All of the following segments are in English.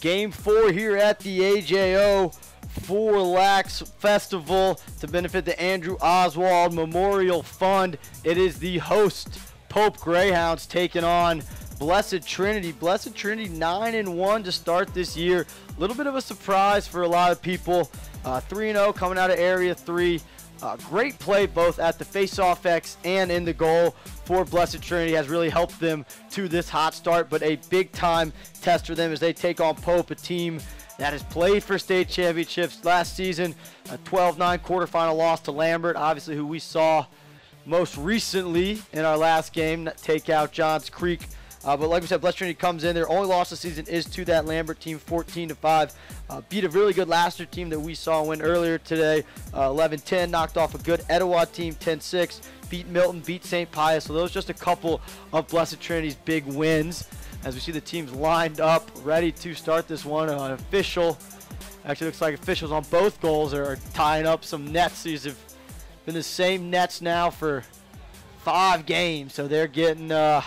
Game 4 here at the AJO4LAX Festival to benefit the Andrew Oswald Memorial Fund. It is the host, Pope Greyhounds, taking on Blessed Trinity. Blessed Trinity 9-1 to start this year. A little bit of a surprise for a lot of people. 3-0 coming out of Area 3. Great play both at the face-off X and in the goal for Blessed Trinity has really helped them to this hot start, but a big-time test for them as they take on Pope, a team that has played for state championships last season. A 12-9 quarterfinal loss to Lambert, obviously who we saw most recently in our last game take out Johns Creek. But like we said, Blessed Trinity comes in. Their only loss this season is to that Lambert team, 14-5. Beat a really good Laster team that we saw win earlier today, 11-10. Knocked off a good Etowah team, 10-6. Beat Milton, beat St. Pius. So those are just a couple of Blessed Trinity's big wins. As we see the teams lined up, ready to start this one. An official, actually looks like officials on both goals are tying up some nets. These have been the same nets now for 5 games, so they're getting a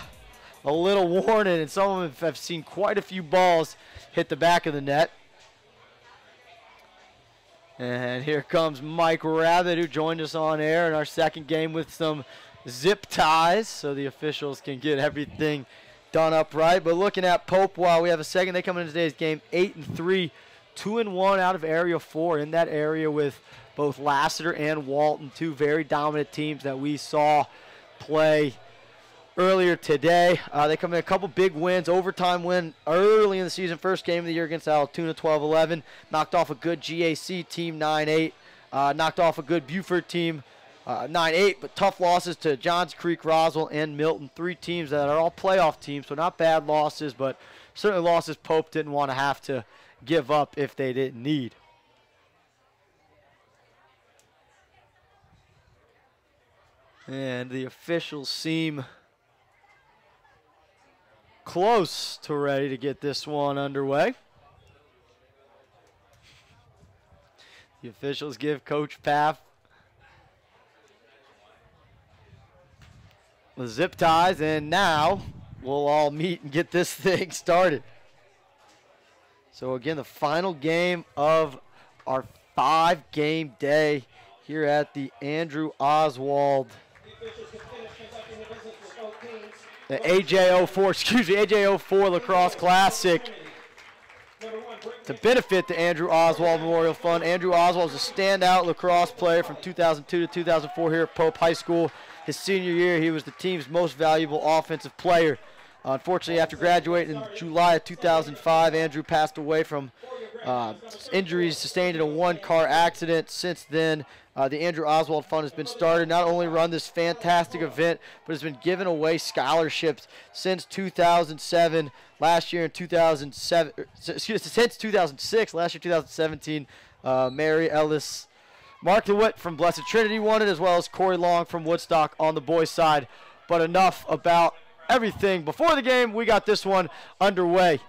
little warning, and some of them have seen quite a few balls hit the back of the net. And here comes Mike Rabbit, who joined us on air in our second game with some zip ties, so the officials can get everything done up right. But looking at Pope, while we have a second, they come into today's game 8-3, 2-1 out of Area 4 in that area with both Lassiter and Walton, two very dominant teams that we saw play earlier today. They come in a couple big wins, overtime win early in the season, first game of the year against Altoona, 12-11. Knocked off a good GAC team, 9-8. Knocked off a good Buford team, 9-8. But tough losses to Johns Creek, Roswell, and Milton. 3 teams that are all playoff teams, so not bad losses, but certainly losses Pope didn't want to have to give up if they didn't need. And the officials seem close to ready to get this one underway. The officials give Coach Paff the zip ties, and now we'll all meet and get this thing started. So again, the final game of our 5-game day here at the Andrew Oswald, the AJO4 Lacrosse Classic to benefit the Andrew Oswald Memorial Fund. Andrew Oswald is a standout lacrosse player from 2002 to 2004 here at Pope High School. His senior year, he was the team's most valuable offensive player. Unfortunately, after graduating in July of 2005, Andrew passed away from injuries sustained in a 1-car accident. Since then, the Andrew Oswald Fund has been started, not only run this fantastic event, but has been giving away scholarships since 2007. Last year in 2007, since 2006, last year 2017, Mary Ellis, Mark DeWitt from Blessed Trinity won it, as well as Corey Long from Woodstock on the boys' side. But enough about everything. Before the game, we got this one underway,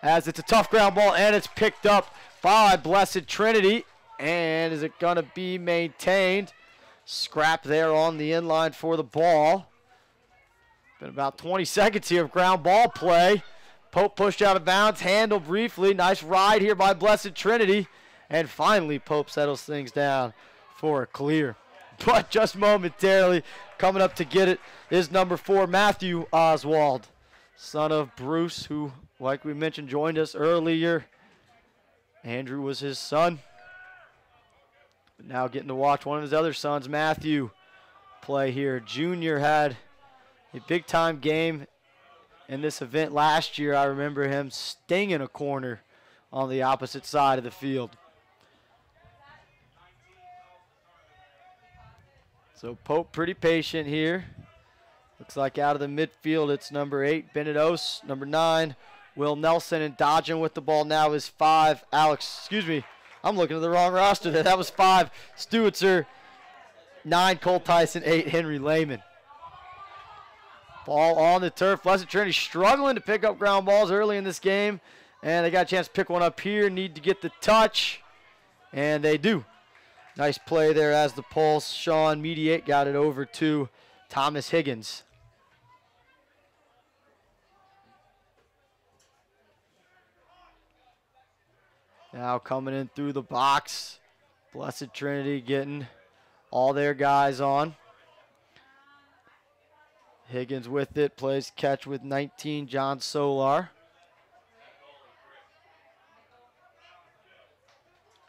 as it's a tough ground ball, and it's picked up by Blessed Trinity. And is it going to be maintained? Scrap there on the inline for the ball. Been about 20 seconds here of ground ball play. Pope pushed out of bounds, handled briefly. Nice ride here by Blessed Trinity. And finally, Pope settles things down for a clear. But just momentarily, coming up to get it is number 4, Matthew Oswald, son of Bruce, who, like we mentioned, joined us earlier. Andrew was his son. But now getting to watch one of his other sons, Matthew, play here. Junior had a big-time game in this event last year. I remember him stinging a corner on the opposite side of the field. So Pope pretty patient here. Looks like out of the midfield, it's number 8, Bennett Ose. Number 9, Will Nelson, and dodging with the ball now is 5, I'm looking at the wrong roster there. That was 5, Stewitzer. 9, Cole Tyson. 8, Henry Lehman. Ball on the turf. Blessed Trinity struggling to pick up ground balls early in this game. And they got a chance to pick one up here. Need to get the touch. And they do. Nice play there as the pulse. Sean Mediate got it over to Thomas Higgins. Now coming in through the box. Blessed Trinity getting all their guys on. Higgins with it, plays catch with 19, John Solar.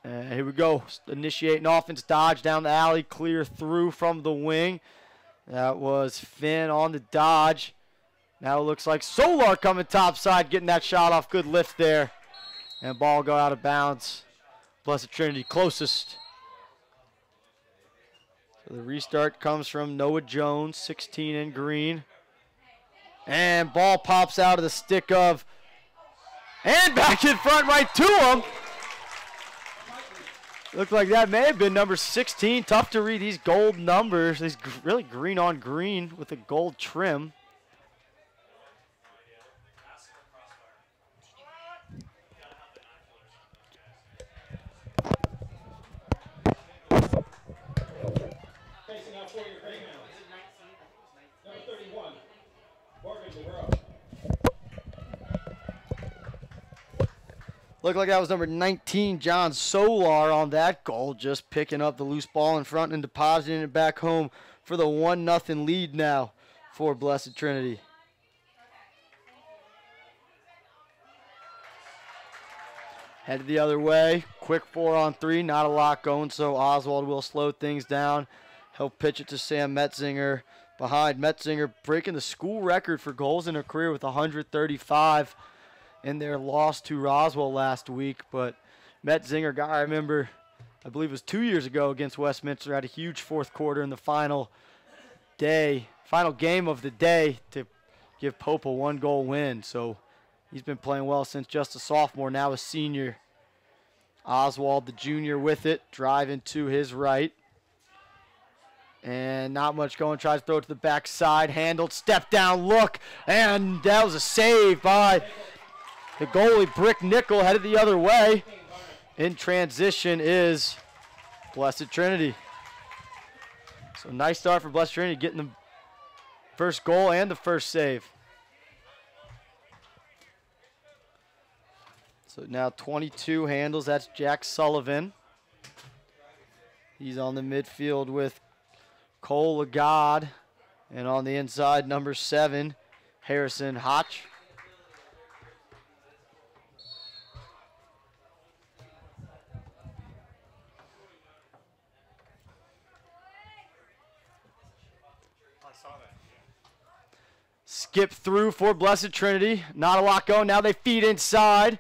And here we go, initiating offense, dodge down the alley, clear through from the wing. That was Finn on the dodge. Now it looks like Solar coming topside, getting that shot off, good lift there. And ball go out of bounds. Blessed Trinity closest. So the restart comes from Noah Jones, 16 in green. And ball pops out of the stick of, and back in front right to him. Looked like that may have been number 16. Tough to read these gold numbers. He's really green on green with a gold trim. Looked like that was number 19, John Solar on that goal, just picking up the loose ball in front and depositing it back home for the 1-0 lead now for Blessed Trinity. Headed the other way, quick 4-on-3, not a lot going, so Oswald will slow things down. He'll pitch it to Sam Metzinger. Behind Metzinger, breaking the school record for goals in her career with 135 in their loss to Roswell last week. But Metzinger, guy I remember, I believe it was 2 years ago against Westminster, had a huge fourth quarter in the final game of the day to give Pope a 1-goal win. So he's been playing well since just a sophomore, now a senior. Oswald, the junior, with it, driving to his right. And not much going, tries to throw it to the backside, handled, step down, look, and that was a save by the goalie, Brick Nickel, headed the other way. In transition is Blessed Trinity. So nice start for Blessed Trinity, getting the first goal and the first save. So now 22 handles, that's Jack Sullivan. He's on the midfield with Cole Lagarde, and on the inside, number 7, Harrison Hotch. Skip through for Blessed Trinity. Not a lot going. Now they feed inside.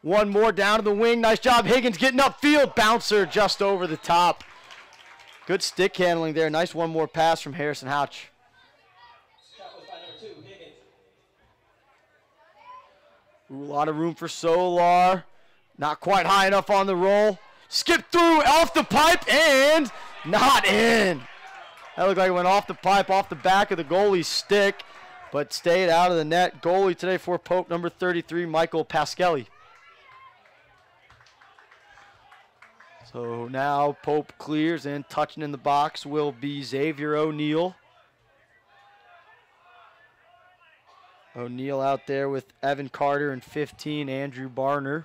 One more down to the wing. Nice job. Higgins getting upfield. Bouncer just over the top. Good stick handling there. Nice one more pass from Harrison Hotch. Ooh, a lot of room for Solar. Not quite high enough on the roll. Skip through, off the pipe, and not in. That looked like it went off the pipe, off the back of the goalie's stick, but stayed out of the net. Goalie today for Pope, number 33, Michael Pasquelli. So now Pope clears, and touching in the box will be Xavier O'Neill. O'Neill out there with Evan Carter and 15, Andrew Barner.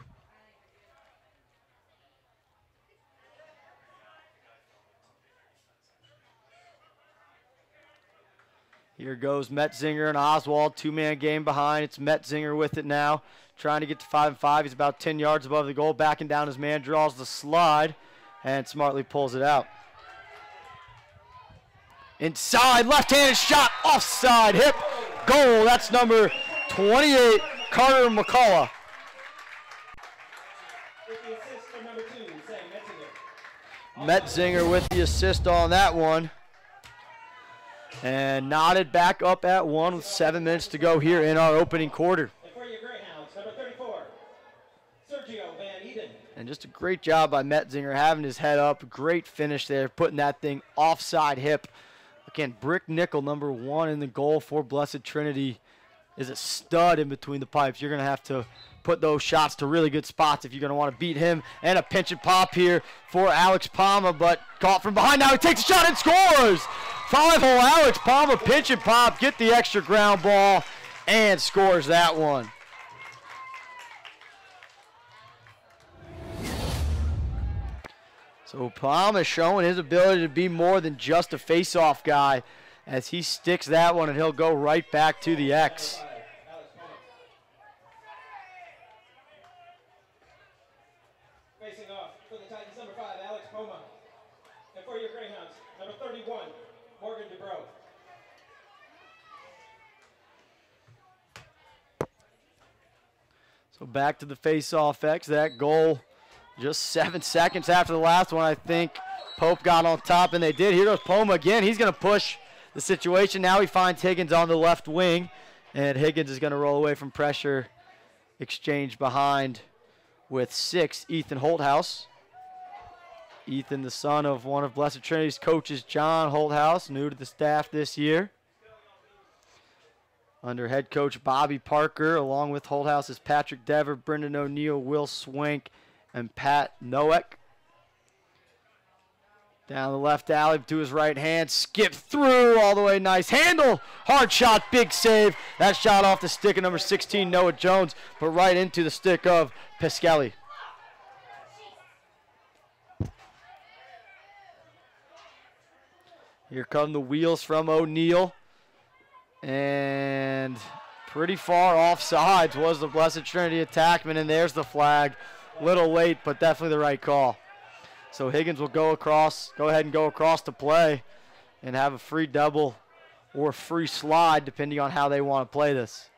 Here goes Metzinger and Oswald, two-man game behind. It's Metzinger with it now, trying to get to 5-5. He's about 10 yards above the goal, backing down his man, draws the slide, and smartly pulls it out. Inside, left-handed shot, offside, hip, goal. That's number 28, Carter McCullough. Metzinger with the assist on that one. And knotted back up at 1 with 7 minutes to go here in our opening quarter. And just a great job by Metzinger having his head up. Great finish there, putting that thing offside hip. Again, Brick Nickel, number 1 in the goal for Blessed Trinity, is a stud in between the pipes. You're going to have to put those shots to really good spots if you're going to want to beat him. And a pinch and pop here for Alex Palma, but caught from behind. Now he takes a shot and scores! 5-hole Alex Palma, pinch and pop, get the extra ground ball, and scores that one. So Palm is showing his ability to be more than just a face-off guy as he sticks that one, and he'll go right back to the X. Facing off for the Titans, number 5, Alex Poma. And for your Greyhounds, number 31, Morgan DeBro. So back to the face-off X. That goal just 7 seconds after the last one. I think Pope got on top, and they did. Here goes Poma again. He's going to push the situation. Now he finds Higgins on the left wing, and Higgins is going to roll away from pressure. Exchange behind with 6, Ethan Holthouse. Ethan, the son of one of Blessed Trinity's coaches, John Holthouse, new to the staff this year. Under head coach Bobby Parker, along with Holthouse's Patrick Dever, Brendan O'Neill, Will Swank, and Pat Noeck. Down the left alley to his right hand, skip through all the way, nice handle, hard shot, big save. That shot off the stick of number 16, Noah Jones, but right into the stick of Pescali. Here come the wheels from O'Neill. And pretty far offsides was the Blessed Trinity attackman, and there's the flag. Little late, but definitely the right call. So Higgins will go ahead and go across to play and have a free double or free slide, depending on how they want to play this.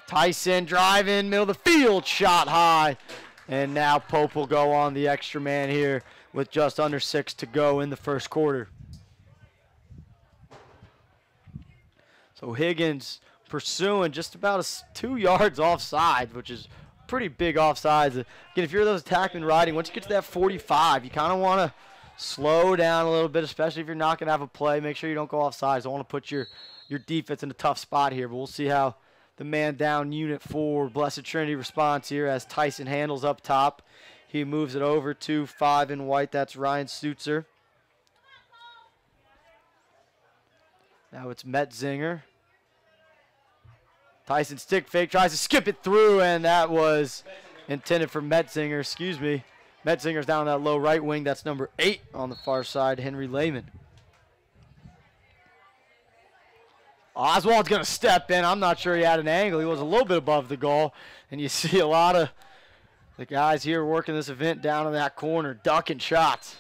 Tyson driving, middle of the field, shot high. And now Pope will go on the extra man here with just under 6 to go in the first quarter. So Higgins pursuing just about 2 yards offside, which is pretty big offsides. Again, if you're those attackmen riding, once you get to that 45, you kind of want to slow down a little bit, especially if you're not going to have a play. Make sure you don't go offsides. Don't want to put your defense in a tough spot here, but we'll see how the man down unit for Blessed Trinity responds here as Tyson handles up top. He moves it over to 5 in white. That's Ryan Stutzer. Now it's Metzinger. Tyson stick fake, tries to skip it through, and that was intended for Metzinger. Excuse me. Metzinger's down that low right wing. That's number 8 on the far side, Henry Lehman. Oswald's going to step in. I'm not sure he had an angle. He was a little bit above the goal. And you see a lot of the guys here working this event down in that corner, ducking shots.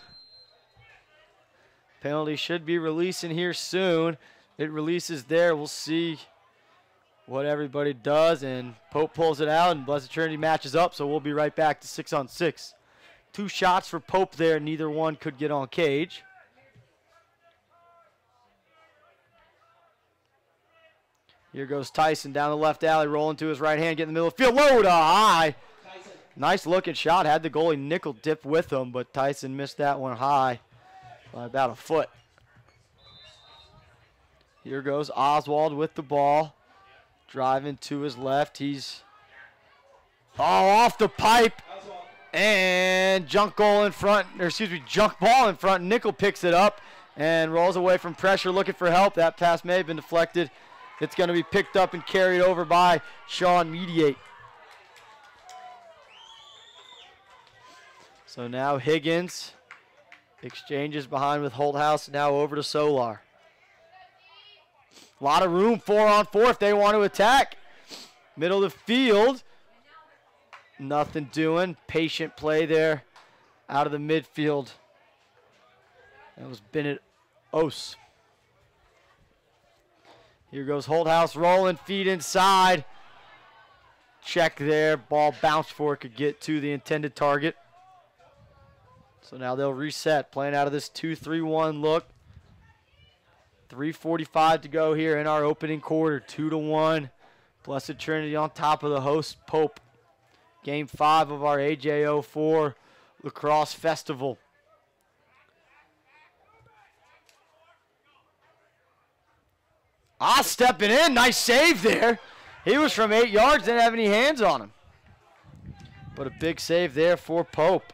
Penalty should be releasing here soon. It releases there. We'll see what everybody does. And Pope pulls it out, and Blessed Trinity matches up. So we'll be right back to 6-on-6. 2 shots for Pope there. Neither one could get on cage. Here goes Tyson down the left alley, rolling to his right hand, getting in the middle of the field, low to high. Nice looking shot, had the goalie nickel dip with him, but Tyson missed that one high by about a foot. Here goes Oswald with the ball, driving to his left. He's off the pipe, and junk ball in front. Nickel picks it up and rolls away from pressure, looking for help. That pass may have been deflected. It's going to be picked up and carried over by Sean Mediate. So now Higgins exchanges behind with Holthouse, now over to Solar. A lot of room 4-on-4 if they want to attack. Middle of the field. Nothing doing. Patient play there out of the midfield. That was Bennett Ose. Here goes Holthouse rolling, feet inside. Check there. Ball bounced for it, could get to the intended target. So now they'll reset, playing out of this 2-3-1 look. 3:45 to go here in our opening quarter. 2-1. Blessed Trinity on top of the host, Pope. Game 5 of our AJO4 Lacrosse Festival. Stepping in, nice save there. He was from 8 yards, didn't have any hands on him. But a big save there for Pope.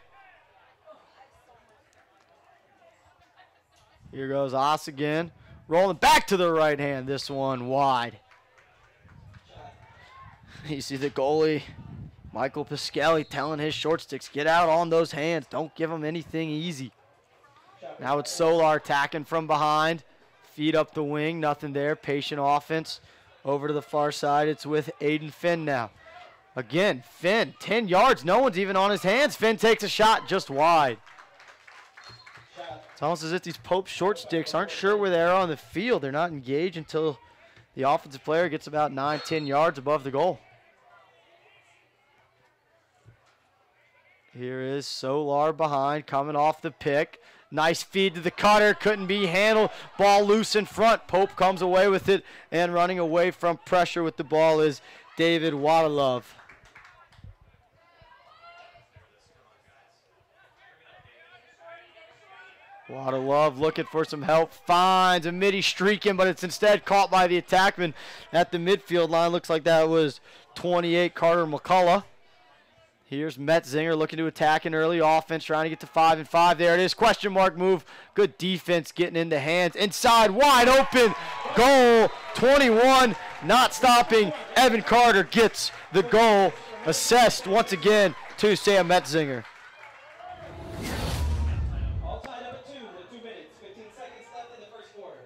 Here goes Oss again, rolling back to the right hand, this one wide. You see the goalie, Michael Piscali, telling his short sticks, get out on those hands. Don't give them anything easy. Now it's Solar attacking from behind. Feed up the wing, nothing there. Patient offense. Over to the far side, it's with Aiden Finn now. Again, Finn, 10 yards. No one's even on his hands. Finn takes a shot just wide. It's almost as if these Pope short sticks aren't sure where they are on the field. They're not engaged until the offensive player gets about 9-10 yards above the goal. Here is Solar behind, coming off the pick. Nice feed to the cutter, couldn't be handled. Ball loose in front. Pope comes away with it, and running away from pressure with the ball is David Waterlove. Waterlove looking for some help, finds a midi streaking, but it's instead caught by the attackman at the midfield line. Looks like that was 28 Carter McCullough. Here's Metzinger looking to attack an early offense, trying to get to 5-5. There it is, question mark move. Good defense getting into hands. Inside, wide open, goal, 21, not stopping. Evan Carter gets the goal, assessed once again to Sam Metzinger. All tied up at 2 with 2 minutes, 15 seconds left in the first quarter.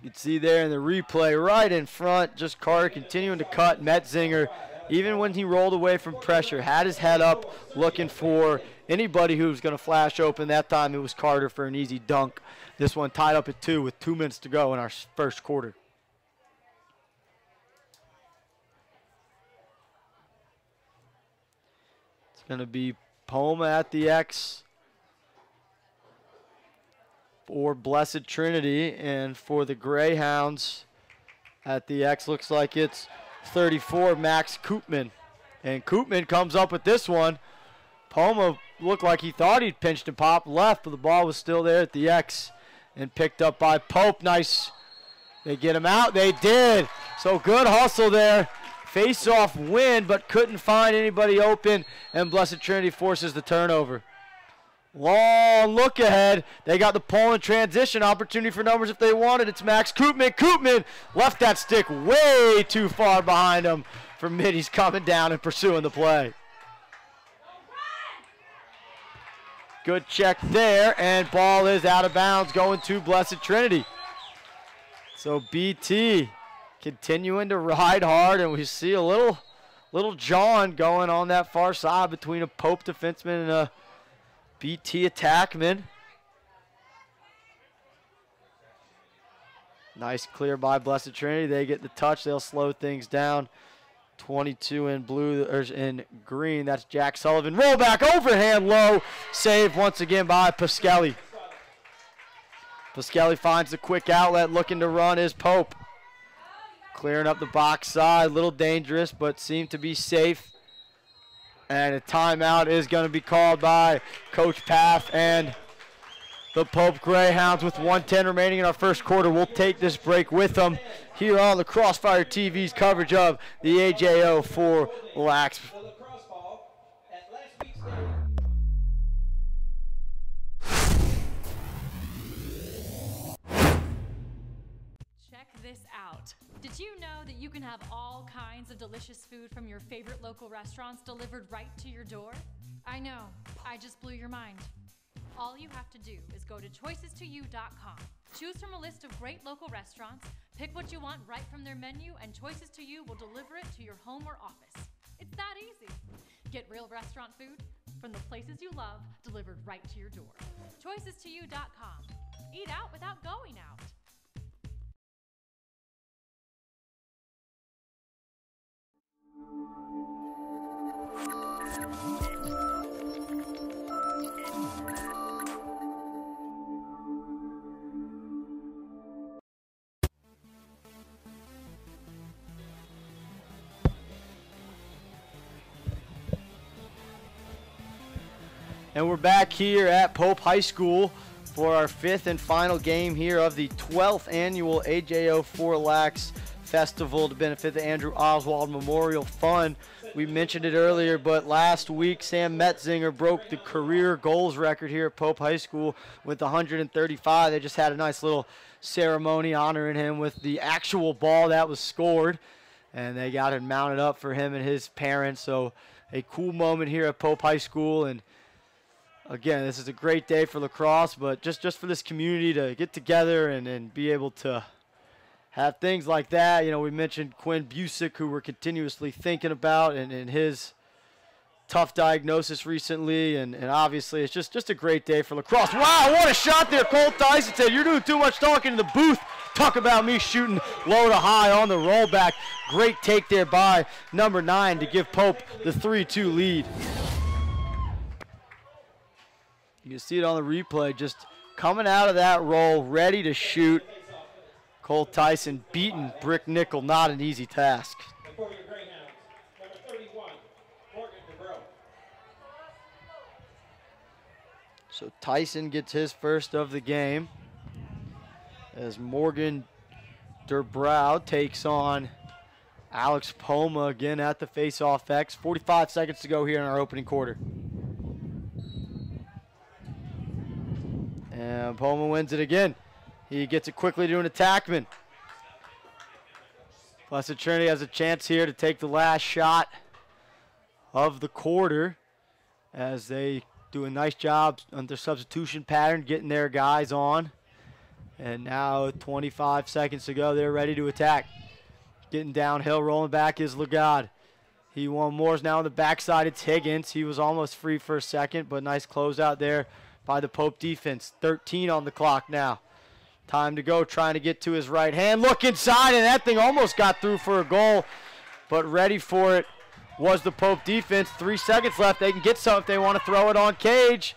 You can see there in the replay right in front, just Carter continuing to cut. Metzinger, even when he rolled away from pressure, had his head up looking for anybody who was going to flash open. That time it was Carter for an easy dunk. This one tied up at 2 with 2 minutes to go in our first quarter. It's going to be Poma at the X for Blessed Trinity, and for the Greyhounds at the X, looks like it's 34, Max Koopman. And Koopman comes up with this one. Poma looked like he thought he'd pinched and popped left, but the ball was still there at the X and picked up by Pope. Nice. They get him out. They did. So good hustle there. Face-off win, but couldn't find anybody open, and Blessed Trinity forces the turnover. Long look ahead. They got the pull and transition opportunity for numbers if they wanted. It's Max Koopman. Koopman left that stick way too far behind him for mid. He's coming down and pursuing the play. Good check there, and ball is out of bounds going to Blessed Trinity. So BT continuing to ride hard, and we see a little John going on that far side between a Pope defenseman and a BT attackman. Nice clear by Blessed Trinity. They get the touch. They'll slow things down. 22 in blue, or in green. That's Jack Sullivan. Roll back, overhand low. Save once again by Piscali. Piscali finds the quick outlet. Looking to run is Pope. Clearing up the box side. A little dangerous, but seemed to be safe. And a timeout is going to be called by Coach Paff and the Pope Greyhounds with 1:10 remaining in our first quarter. We'll take this break with them here on the Crossfire TV's coverage of the AJO4LAX. The lacrosse ball at last week's day. Check this out. Did you know that you can have all kinds of delicious food from your favorite local restaurants delivered right to your door? I know, I just blew your mind. All you have to do is go to choices2you.com. Choose from a list of great local restaurants, pick what you want right from their menu, and Choices to You will deliver it to your home or office. It's that easy. Get real restaurant food from the places you love delivered right to your door. Choices2you.com. Eat out without going out. And we're back here at Pope High School for our 5th and final game here of the 12th annual AJO4LAX Festival to benefit the Andrew Oswald Memorial Fund. we mentioned it earlier, but last week Sam Metzinger broke the career goals record here at Pope High School with 135. They just had a nice little ceremony honoring him with the actual ball that was scored, and they got it mounted up for him and his parents. So a cool moment here at Pope High School. And again, this is a great day for lacrosse, but just for this community to get together and be able to have things like that. You know, we mentioned Quinn Busick, who we're continuously thinking about, and his tough diagnosis recently, and obviously it's just a great day for lacrosse. Wow, what a shot there. Cole Tyson said, "You're doing too much talking in the booth. Talk about me shooting low to high on the rollback." Great take there by number 9 to give Pope the 3-2 lead. You can see it on the replay, just coming out of that roll, ready to shoot. Cole Tyson beating Brick Nickel, not an easy task. So Tyson gets his first of the game as Morgan Durbrow takes on Alex Poma again at the face-off X. 45 seconds to go here in our opening quarter. And Poma wins it again. He gets it quickly to an attackman. Blessed Trinity has a chance here to take the last shot of the quarter as they do a nice job on their substitution pattern, getting their guys on. And now 25 seconds to go, they're ready to attack. Getting downhill, rolling back is Legad. He won Moore's now on the backside. It's Higgins. He was almost free for a second, but nice closeout there by the Pope defense. 13 on the clock now. Time to go, trying to get to his right hand. Look inside, and that thing almost got through for a goal, but ready for it was the Pope defense. 3 seconds left. They can get some if they want to throw it on Cage.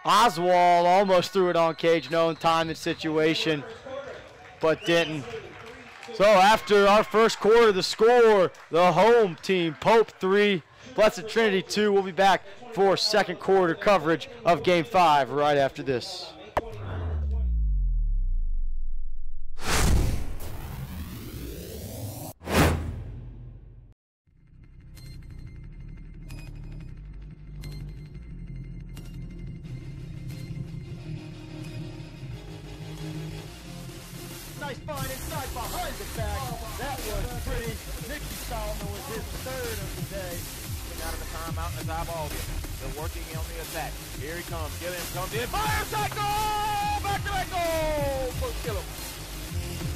Oswald almost threw it on Cage, knowing time and situation, but didn't. So after our first quarter, the score, the home team, Pope 3, Blessed Trinity 2. We'll be back for second quarter coverage of Game 5 right after this. Nice find inside behind the back. That was pretty. Nicky Solomon was his third of the day. Out of the timeout in his eyeball here. They're working on the attack. Here he comes. Gilliam comes in. Fires that goal! Back-to-back goal! First Gilliam.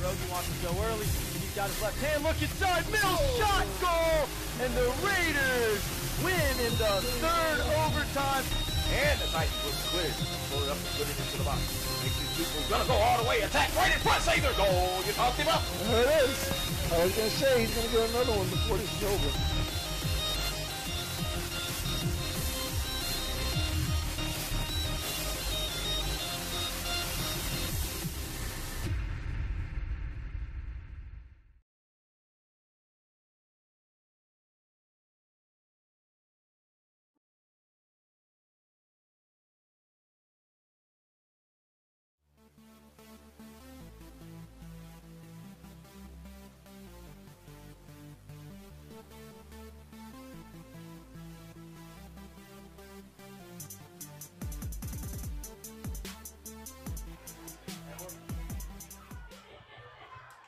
Rogie wants to go early. He's got his left hand. Look inside. Middle shot goal. And the Raiders win in the third overtime. And the Titans was cleared. Pull it up and put it into the box. Makes these people gonna go all the way. Attack right in front. Save their goal. You talked him up. There it is. I was going to say he's going to get another one before this is over.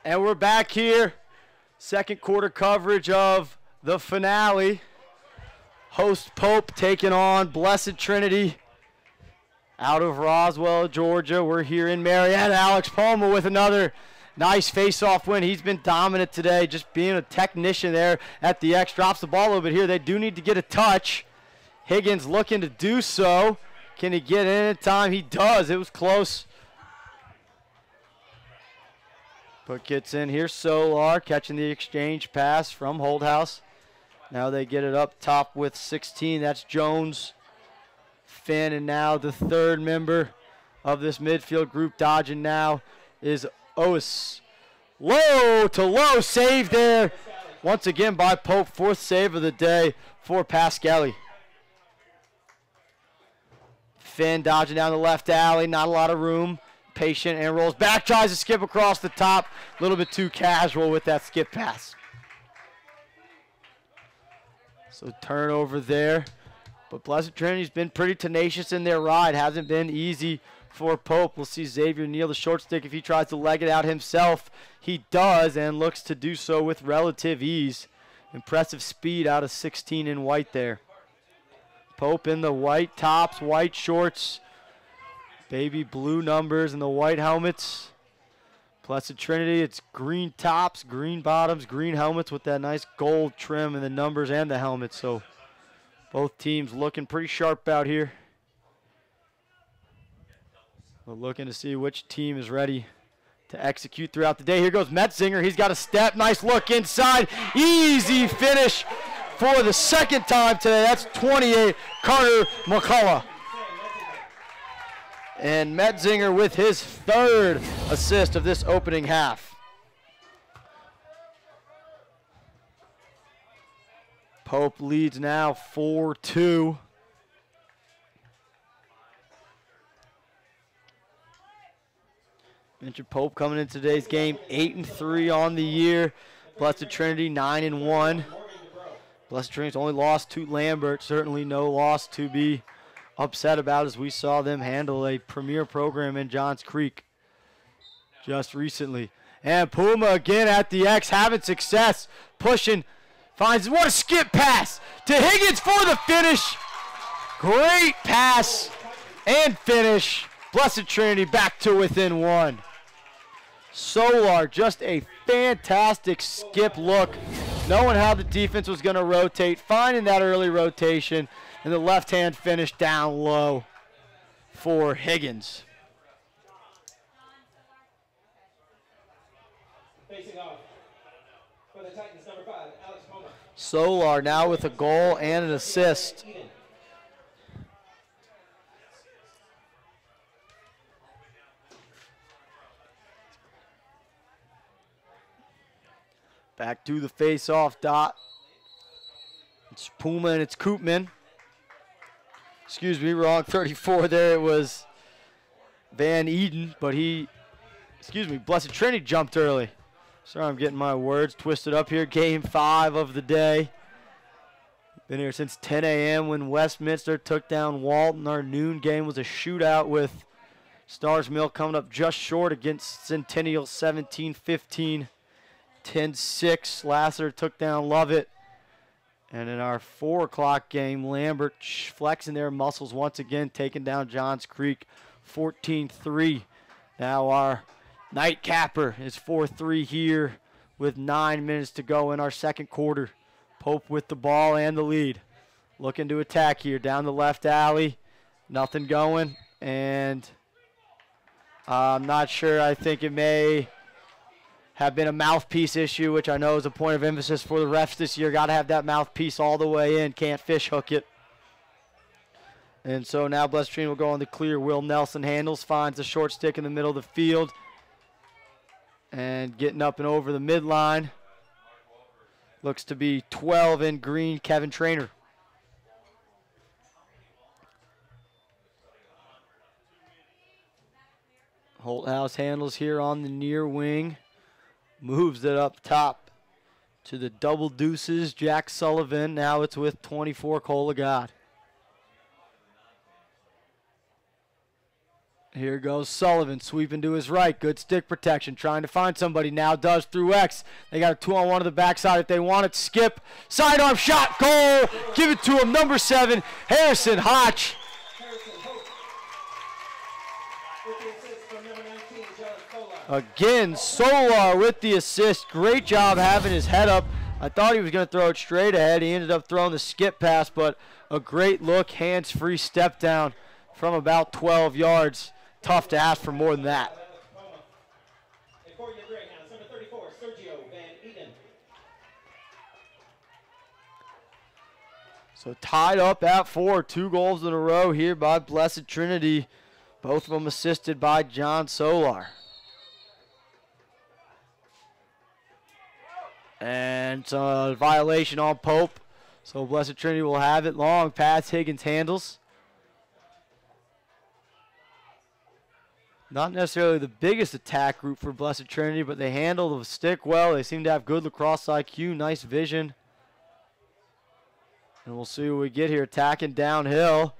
And we're back here. Second quarter coverage of the finale. Host Pope taking on Blessed Trinity out of Roswell, Georgia. We're here in Marietta. Alex Poma with another nice face-off win. He's been dominant today, just being a technician there at the X. Drops the ball a little bit here. They do need to get a touch. Higgins looking to do so. Can he get in time? He does. It was close. But gets in here. Solar catching the exchange pass from Holdhouse. Now they get it up top with 16. That's Jones, Finn, and now the third member of this midfield group dodging now is Ois. Low to low save there. Once again by Pope. Fourth save of the day for Pascali. Finn dodging down the left alley. Not a lot of room. Patient and rolls back, tries to skip across the top. A little bit too casual with that skip pass. So turnover there. But Blessed Trinity's been pretty tenacious in their ride. Hasn't been easy for Pope. We'll see Xavier Neal, the short stick, if he tries to leg it out himself. He does, and looks to do so with relative ease. Impressive speed out of 16 in white there. Pope in the white tops, white shorts, baby blue numbers and the white helmets. Blessed Trinity, it's green tops, green bottoms, green helmets with that nice gold trim and the numbers and the helmets. So both teams looking pretty sharp out here. We're looking to see which team is ready to execute throughout the day. Here goes Metzinger. He's got a step. Nice look inside. Easy finish for the second time today. That's 28, Carter McCullough. And Metzinger with his third assist of this opening half. Pope leads now 4-2. Mentioned Pope coming into today's game 8-3 on the year. Blessed Trinity 9-1. Blessed Trinity's only lost to Lambert. Certainly no loss to be upset about, as we saw them handle a premier program in Johns Creek just recently. And Puma again at the X, having success, pushing, finds, what a skip pass to Higgins for the finish. Great pass and finish. Blessed Trinity back to within one. Solar, just a fantastic skip look, knowing how the defense was going to rotate, finding that early rotation, and the left-hand finish down low for Higgins. Facing off for the Titans, number 5, Alex Poma. Solar now with a goal and an assist. Back to the face-off dot. It's Puma and it's Koopman. Excuse me, wrong, 34 there. It was Van Eden, but Blessed Trinity jumped early. Sorry, I'm getting my words twisted up here. Game 5 of the day. Been here since 10 a.m. when Westminster took down Walton. Our noon game was a shootout with Stars Mill coming up just short against Centennial 17-15. 10-6, Lasser took down Lovett. And in our 4 o'clock game, Lambert flexing their muscles once again, taking down Johns Creek 14-3. Now our nightcapper is 4-3 here with 9 minutes to go in our second quarter. Pope with the ball and the lead. Looking to attack here down the left alley. Nothing going. And I'm not sure. I think it may have been a mouthpiece issue, which I know is a point of emphasis for the refs this year. Got to have that mouthpiece all the way in. Can't fish hook it. And so now Blessed Trinity will go on the clear. Will Nelson handles, finds the short stick in the middle of the field. And getting up and over the midline. Looks to be 12 in green, Kevin Trainer. Holthouse handles here on the near wing. Moves it up top to the double deuces, Jack Sullivan. Now it's with 24, Cole Lagat. Here goes Sullivan, sweeping to his right. Good stick protection, trying to find somebody. Now does through X. They got a 2-on-1 to the backside if they want it. Skip, sidearm shot, goal. Give it to him, number 7, Harrison Hotch. Again, Solar with the assist. Great job having his head up. I thought he was going to throw it straight ahead. He ended up throwing the skip pass, but a great look, hands-free step down from about 12 yards. Tough to ask for more than that. So tied up at 4, 2 goals in a row here by Blessed Trinity. Both of them assisted by John Solar. And it's a violation on Pope. So Blessed Trinity will have it. Long pass, Higgins handles. Not necessarily the biggest attack group for Blessed Trinity, but they handle the stick well. They seem to have good lacrosse IQ, nice vision. And we'll see what we get here. Attacking downhill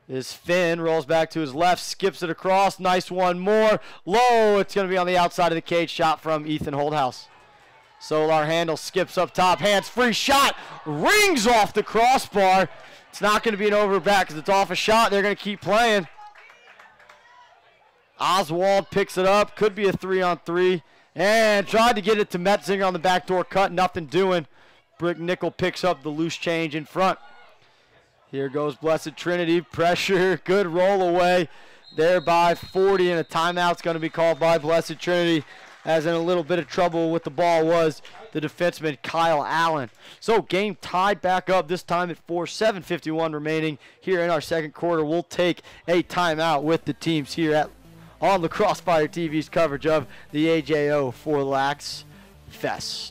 is Finn. Rolls back to his left, skips it across. Nice one more. Low. It's going to be on the outside of the cage. Shot from Ethan Holdhouse. Solar handle, skips up top. Hands free shot. Rings off the crossbar. It's not going to be an over back because it's off a shot. They're going to keep playing. Oswald picks it up. Could be a 3-on-3. And tried to get it to Metzinger on the backdoor cut. Nothing doing. Brick Nickel picks up the loose change in front. Here goes Blessed Trinity. Pressure. Good roll away. There by 40. And a timeout's going to be called by Blessed Trinity. As in a little bit of trouble with the ball was the defenseman Kyle Allen. So game tied back up, this time at 4, 7:51 remaining here in our second quarter. We'll take a timeout with the teams here on the Crossfire TV's coverage of the AJO4LAX Fest.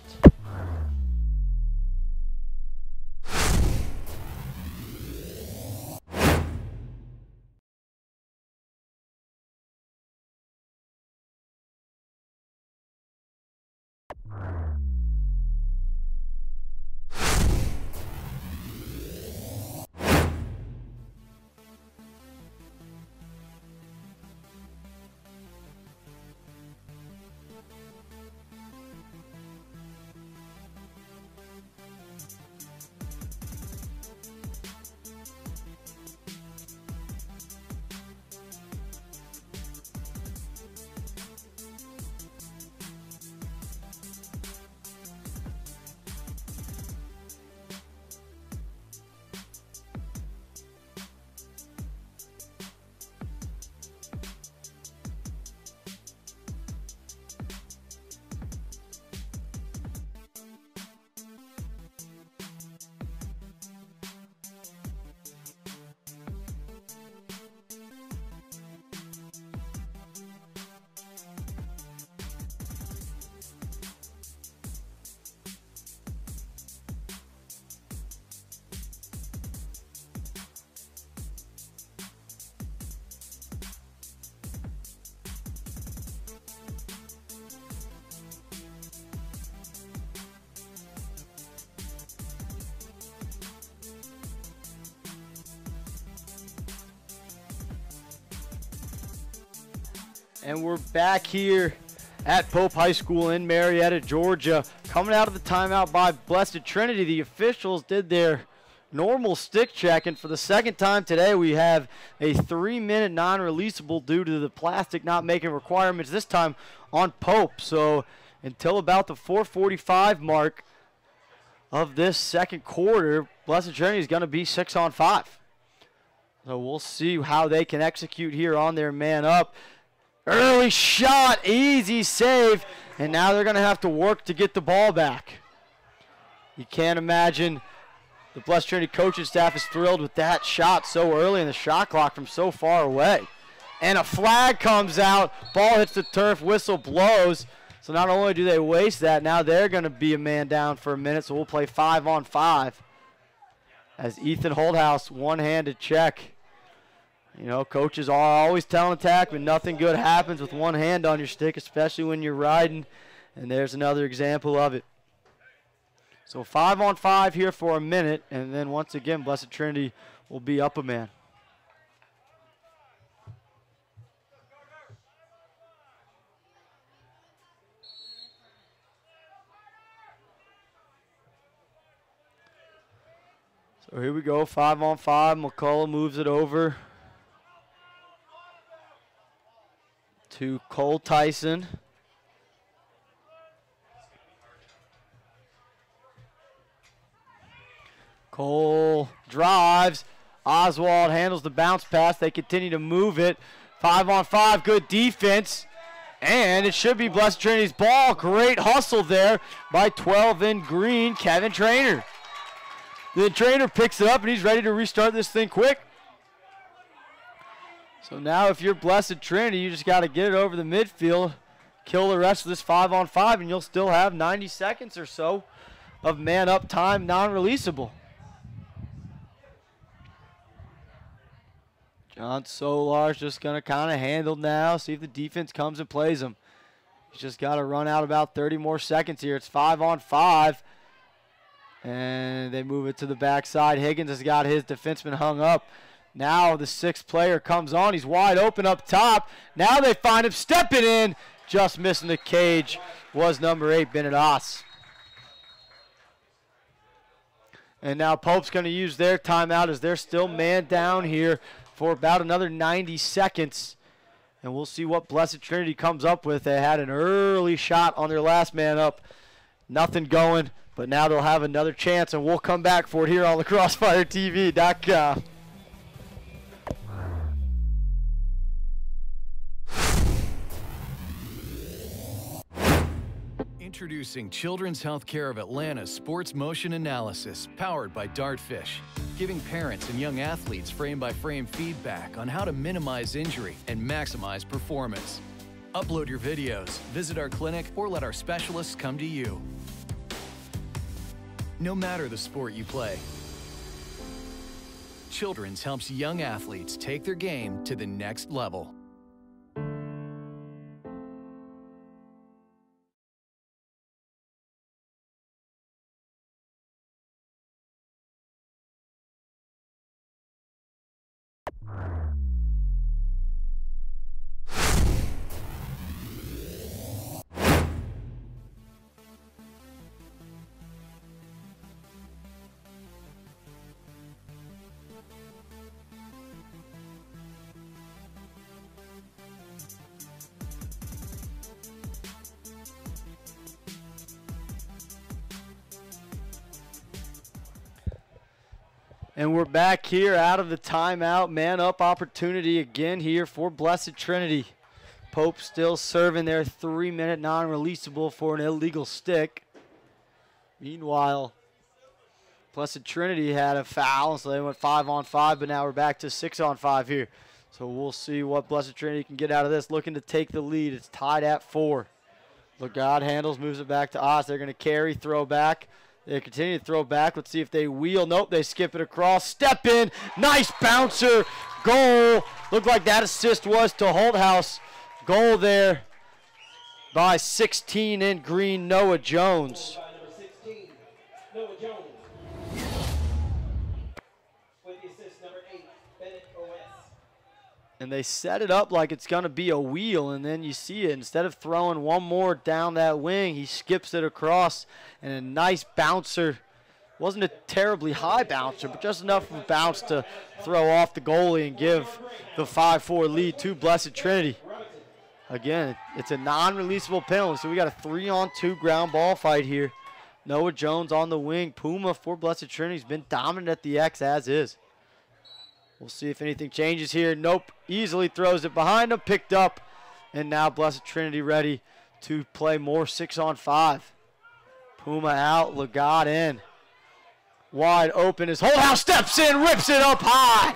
And we're back here at Pope High School in Marietta, Georgia. Coming out of the timeout by Blessed Trinity. The officials did their normal stick check, and for the second time today we have a 3-minute non-releasable due to the plastic not making requirements, this time on Pope. So until about the 4:45 mark of this second quarter, Blessed Trinity is going to be 6-on-5. So we'll see how they can execute here on their man up. Early shot, easy save, and now they're going to have to work to get the ball back. You can't imagine the Blessed Trinity coaching staff is thrilled with that shot so early in the shot clock from so far away. And a flag comes out, ball hits the turf, whistle blows. So not only do they waste that, now they're going to be a man down for a minute, so we'll play 5-on-5. As Ethan Holdhouse, one-handed check. You know, coaches are always telling attackmen nothing good happens with one hand on your stick, especially when you're riding. And there's another example of it. So 5-on-5 here for a minute, and then once again, Blessed Trinity will be up a man. So here we go, 5-on-5. McCullough moves it over to Cole Tyson. Cole drives. Oswald handles the bounce pass. They continue to move it. 5-on-5, good defense. And it should be Blessed Trinity's ball. Great hustle there by 12 in green, Kevin Trainer. The Trainer picks it up and he's ready to restart this thing quick. So now if you're Blessed Trinity, you just got to get it over the midfield, kill the rest of this 5-on-5, and you'll still have 90 seconds or so of man-up time, non-releasable. John Solar's just going to kind of handle now, see if the defense comes and plays him. He's just got to run out about 30 more seconds here. It's 5-on-5. And they move it to the backside. Higgins has got his defenseman hung up. Now the 6th player comes on. He's wide open up top. Now they find him stepping in. Just missing the cage was number 8, Bennett Oss. And now Pope's going to use their timeout as they're still man down here for about another 90 seconds. And we'll see what Blessed Trinity comes up with. They had an early shot on their last man up. Nothing going, but now they'll have another chance, and we'll come back for it here on lacrossefiretv.com. Introducing Children's Healthcare of Atlanta's Sports Motion Analysis, powered by Dartfish, giving parents and young athletes frame-by-frame feedback on how to minimize injury and maximize performance. Upload your videos, visit our clinic, or let our specialists come to you. No matter the sport you play, Children's helps young athletes take their game to the next level. And we're back here out of the timeout. Man up opportunity again here for Blessed Trinity. Pope still serving their 3-minute non-releasable for an illegal stick. Meanwhile, Blessed Trinity had a foul, so they went 5-on-5, but now we're back to 6-on-5 here. So we'll see what Blessed Trinity can get out of this. Looking to take the lead. It's tied at 4. Lagarde handles, moves it back to Oz. They're going to carry, throw back. They continue to throw back. Let's see if they wheel. Nope, they skip it across. Step in. Nice bouncer. Goal. Looked like that assist was to Holthouse. Goal there by 16 in green, Noah Jones. Number 16, Noah Jones. With the assist, number 8, Bennett O.S. And they set it up like it's going to be a wheel, and then you see it. Instead of throwing one more down that wing, he skips it across, and a nice bouncer. Wasn't a terribly high bouncer, but just enough of a bounce to throw off the goalie and give the 5-4 lead to Blessed Trinity. Again, it's a non-releasable penalty, so we got a 3-on-2 ground ball fight here. Noah Jones on the wing. Puma for Blessed Trinity has been dominant at the X as is. We'll see if anything changes here. Nope. Easily throws it behind him. Picked up. And now Blessed Trinity ready to play more 6-on-5. Puma out. Lagarde in. Wide open as Holthouse steps in. Rips it up high.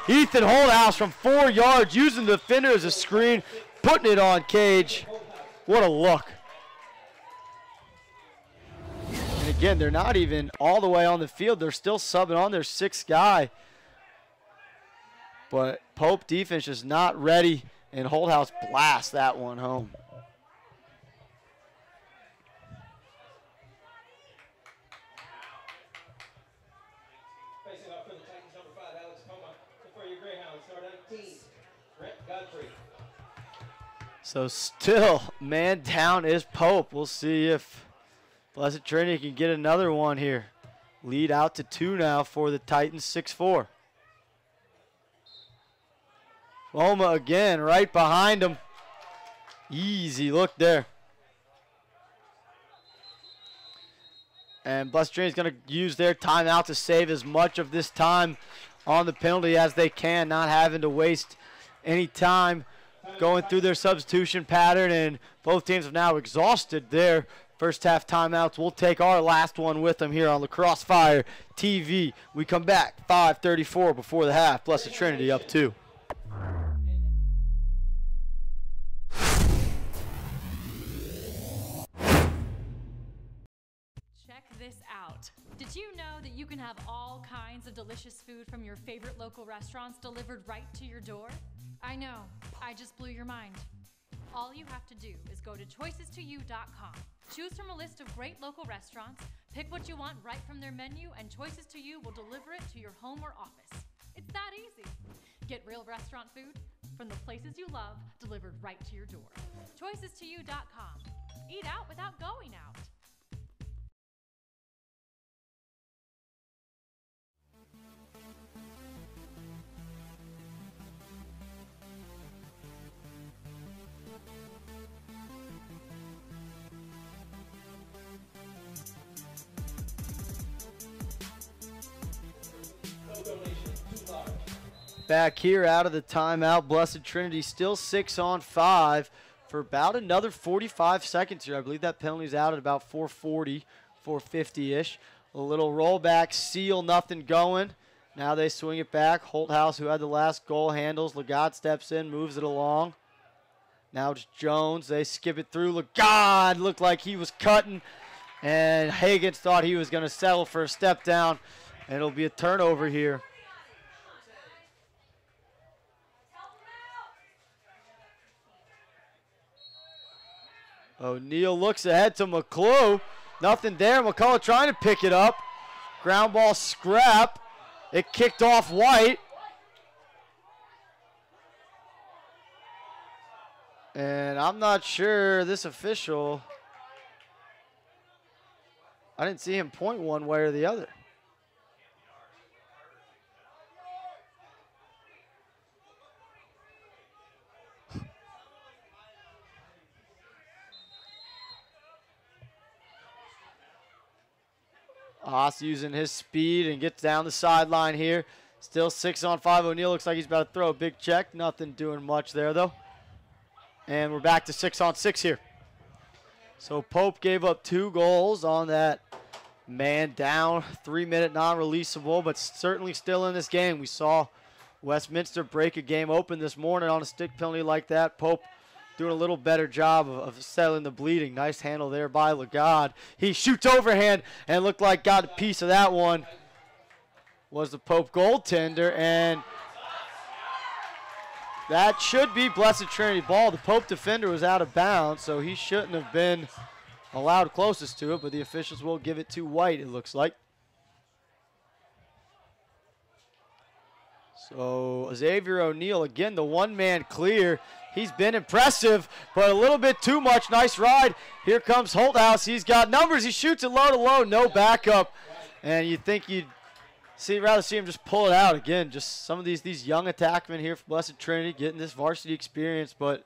Ethan Holthouse from 4 yards using the defender as a screen. Putting it on cage. What a look. And again, they're not even all the way on the field. They're still subbing on their 6th guy. But Pope defense is not ready, and Holthouse blasts that one home. Facing off for the Titans, number 5, Alex Poma. And for your Greyhounds, number 19, Brett Godfrey. So still, man down is Pope. We'll see if Blessed Trinity can get another one here. Lead out to 2 now for the Titans, 6-4. Poma again, right behind him. Easy look there. And Blessed Trinity is going to use their timeout to save as much of this time on the penalty as they can, not having to waste any time going through their substitution pattern. And both teams have now exhausted their first half timeouts. We'll take our last one with them here on Lacrosse Fire TV. We come back 5:34 before the half. Blessed Trinity up 2. Check this out. Did you know that you can have all kinds of delicious food from your favorite local restaurants delivered right to your door? I know, I just blew your mind. All you have to do is go to choices2you.com. Choose from a list of great local restaurants, pick what you want right from their menu, and Choices to You will deliver it to your home or office. It's that easy. Get real restaurant food from the places you love delivered right to your door. Choices2you.com. Eat out without going out. Back here out of the timeout, Blessed Trinity still 6 on 5 for about another 45 seconds here. I believe that penalty's out at about 4:40, 4:50-ish. A little rollback, seal, nothing going. Now they swing it back. Holthouse, who had the last goal, handles. Lagarde steps in, moves it along. Now it's Jones. They skip it through. Lagarde looked like he was cutting, and Higgins thought he was going to settle for a step down, and it'll be a turnover here. O'Neal looks ahead to McClue. Nothing there. McCullough trying to pick it up. Ground ball scrap. It kicked off White. And I'm not sure this official, I didn't see him point one way or the other. Haas using his speed and gets down the sideline here. Still 6 on 5. O'Neal looks like he's about to throw a big check. Nothing doing much there, though. And we're back to 6 on 6 here. So Pope gave up 2 goals on that man down, 3-minute non-releasable, but certainly still in this game. We saw Westminster break a game open this morning on a stick penalty like that. Pope doing a little better job of settling the bleeding. Nice handle there by Lagarde. He shoots overhand and looked like got a piece of that one. Was the Pope goaltender, and that should be Blessed Trinity ball. The Pope defender was out of bounds, so he shouldn't have been allowed closest to it, but the officials will give it to White, it looks like. So Xavier O'Neal, again, the one-man clear. He's been impressive, but a little bit too much. Nice ride. Here comes Holthouse. He's got numbers. He shoots it low to low. No backup. And you'd think you'd rather see him just pull it out. Again, just some of these young attackmen here for Blessed Trinity getting this varsity experience, but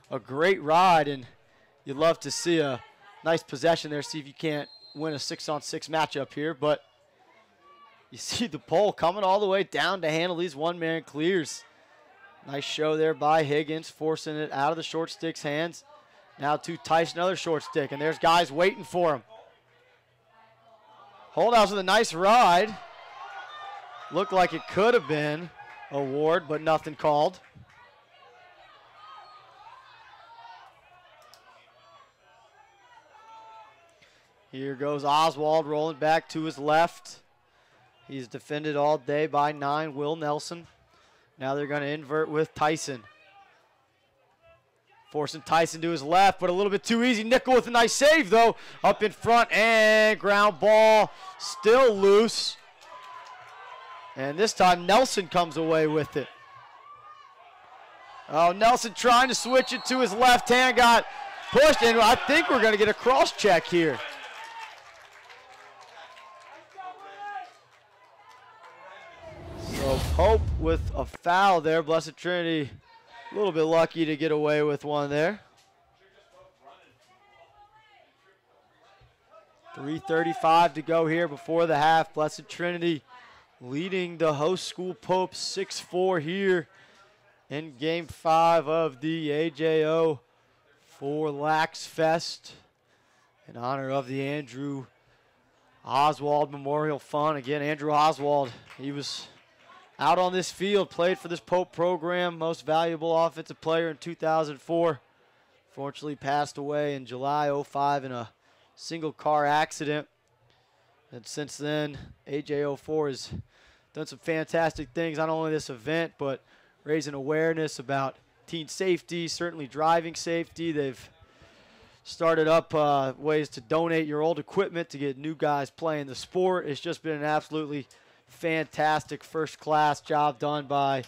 a great ride. And you'd love to see a nice possession there, see if you can't win a 6-on-6 matchup here. But you see the pole coming all the way down to handle these one-man clears. Nice show there by Higgins, forcing it out of the short stick's hands. Now to Tyson, another short stick, and there's guys waiting for him. Holthouse with a nice ride. Looked like it could have been a Ward, but nothing called. Here goes Oswald rolling back to his left. He's defended all day by 9, Will Nelson. Now they're going to invert with Tyson. Forcing Tyson to his left, but a little bit too easy. Nickel with a nice save, though. Up in front, and ground ball still loose. And this time Nelson comes away with it. Oh, Nelson trying to switch it to his left hand, got pushed, and I think we're going to get a cross check here. So Pope with a foul there. Blessed Trinity a little bit lucky to get away with one there. 3:35 to go here before the half. Blessed Trinity leading the host school Pope 6-4 here in Game 5 of the AJO4LAX Fest in honor of the Andrew Oswald Memorial Fund. Again, Andrew Oswald, he was out on this field, played for this Pope program, most valuable offensive player in 2004. Fortunately passed away in July 05 in a single car accident. And since then, AJO4 has done some fantastic things, not only this event, but raising awareness about teen safety, certainly driving safety. They've started up ways to donate your old equipment to get new guys playing the sport. It's just been an absolutely fantastic first-class job done by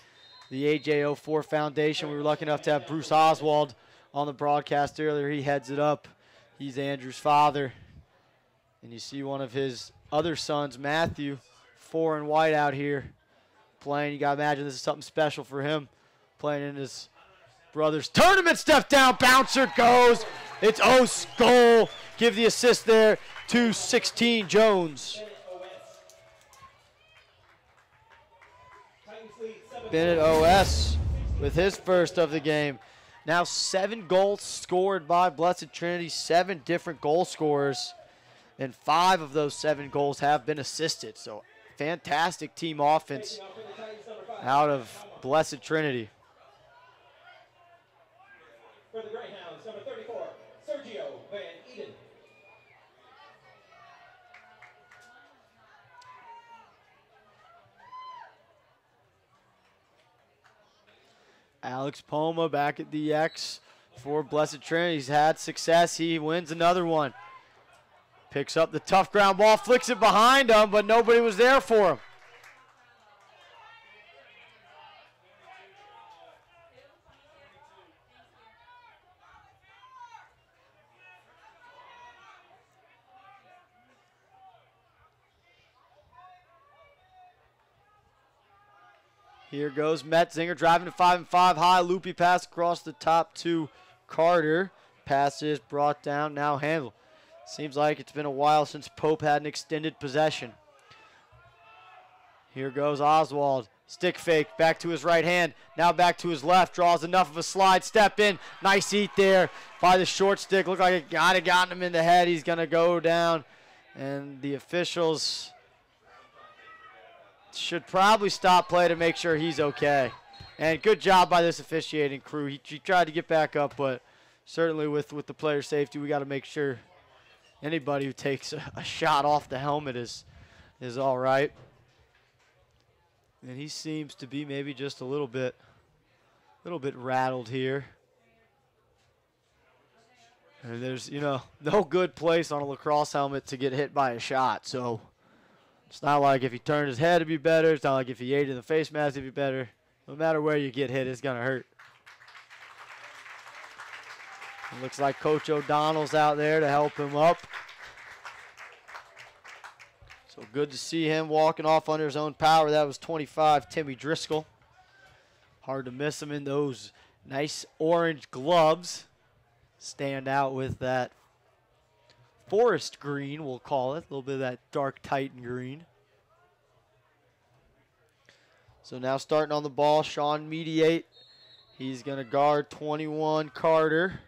the AJO4 Foundation. We were lucky enough to have Bruce Oswald on the broadcast earlier. He heads it up. He's Andrew's father. And you see one of his other sons, Matthew, 4 and white out here playing. You got to imagine this is something special for him, playing in his brother's tournament. Step down, bouncer goes. It's O's goal. Give the assist there to 16 Jones. Bennett OS with his first of the game. Now 7 goals scored by Blessed Trinity, 7 different goal scorers, and 5 of those 7 goals have been assisted. So fantastic team offense out of Blessed Trinity. For the Greyhounds, number 34, Sergio Van Eden. Alex Poma back at the X for Blessed Trinity. He's had success. He wins another one. Picks up the tough ground ball, flicks it behind him, but nobody was there for him. Here goes Metzinger driving to 5-5 high. Loopy pass across the top to Carter. Pass is brought down, now handled. Seems like it's been a while since Pope had an extended possession. Here goes Oswald. Stick fake, back to his right hand. Now back to his left. Draws enough of a slide. Step in. Nice eat there by the short stick. Looked like it might have gotten him in the head. He's going to go down. And the officials should probably stop play to make sure he's okay. And good job by this officiating crew. He tried to get back up, but certainly with the player safety, we got to make sure anybody who takes a shot off the helmet is all right. And he seems to be maybe just a little bit rattled here. And there's, no good place on a lacrosse helmet to get hit by a shot. So it's not like if he turned his head, it'd be better. It's not like if he ate in the face mask, it'd be better. No matter where you get hit, it's going to hurt. It looks like Coach O'Donnell's out there to help him up. So good to see him walking off under his own power. That was 25, Timmy Driscoll. Hard to miss him in those nice orange gloves. Stand out with that forest green, we'll call it. A little bit of that dark Titan green. So now starting on the ball, Sean Mediate. He's going to guard 21, Carter.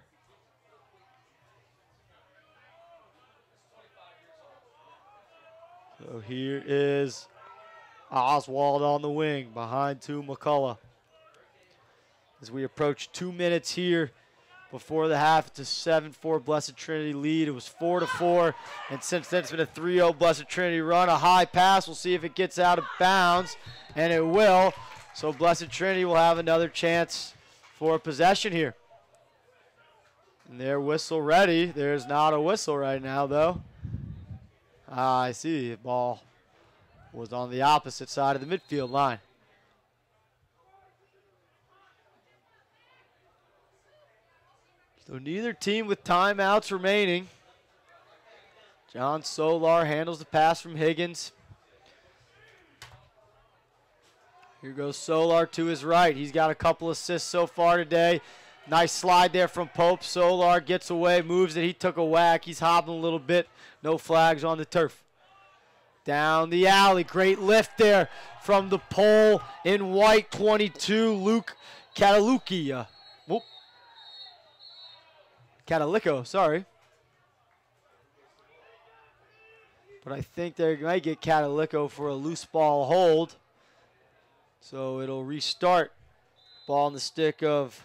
So here is Oswald on the wing behind to McCullough. As we approach 2 minutes here before the half, it's a 7-4 Blessed Trinity lead. It was 4-4, and since then it's been a 3-0 Blessed Trinity run. A high pass, we'll see if it gets out of bounds, and it will. So Blessed Trinity will have another chance for possession here. And their whistle ready. There's not a whistle right now, though. I see. The ball was on the opposite side of the midfield line. So neither team with timeouts remaining. John Solar handles the pass from Higgins. Here goes Solar to his right. He's got a couple assists so far today. Nice slide there from Pope. Solar gets away, moves it. He took a whack. He's hobbling a little bit. No flags on the turf. Down the alley. Great lift there from the pole in white 22, Luke Catalucci. Catalico, sorry. But I think they might get Catalico for a loose ball hold. So it'll restart. Ball on the stick of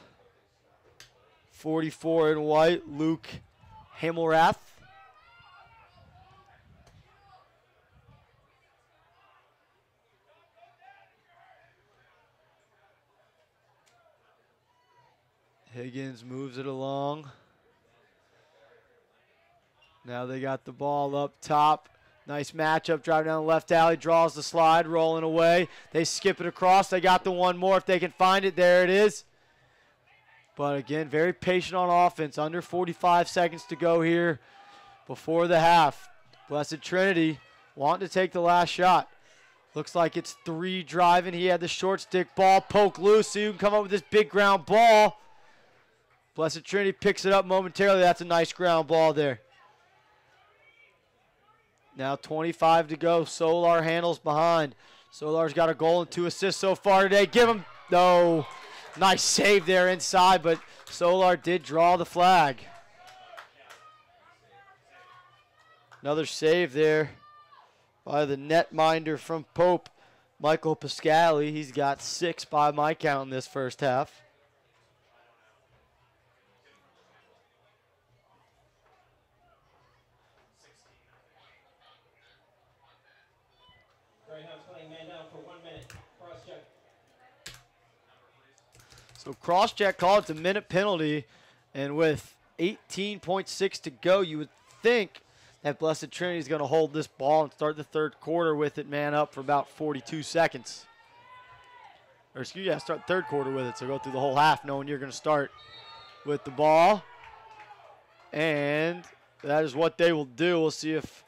44 in white, Luke Himmelrath. Higgins moves it along. Now they got the ball up top. Nice matchup, driving down the left alley, draws the slide, rolling away. They skip it across. They got the one more if they can find it. There it is. But again, very patient on offense. Under 45 seconds to go here before the half. Blessed Trinity wanting to take the last shot. Looks like it's 3 driving. He had the short stick ball, poke loose, so you can come up with this big ground ball. Blessed Trinity picks it up momentarily. That's a nice ground ball there. Now 25 to go. Solar handles behind. Solar's got a goal and 2 assists so far today. Give him, no. Nice save there inside, but Solar did draw the flag. Another save there by the netminder from Pope, Michael Pascali. He's got 6 by my count in this first half. So cross-check call, it's a minute penalty, and with 18.6 to go, you would think that Blessed Trinity is going to hold this ball and start the third quarter with it man up for about 42 seconds. Or excuse me, start third quarter with it, so go through the whole half knowing you're going to start with the ball. And that is what they will do. We'll see if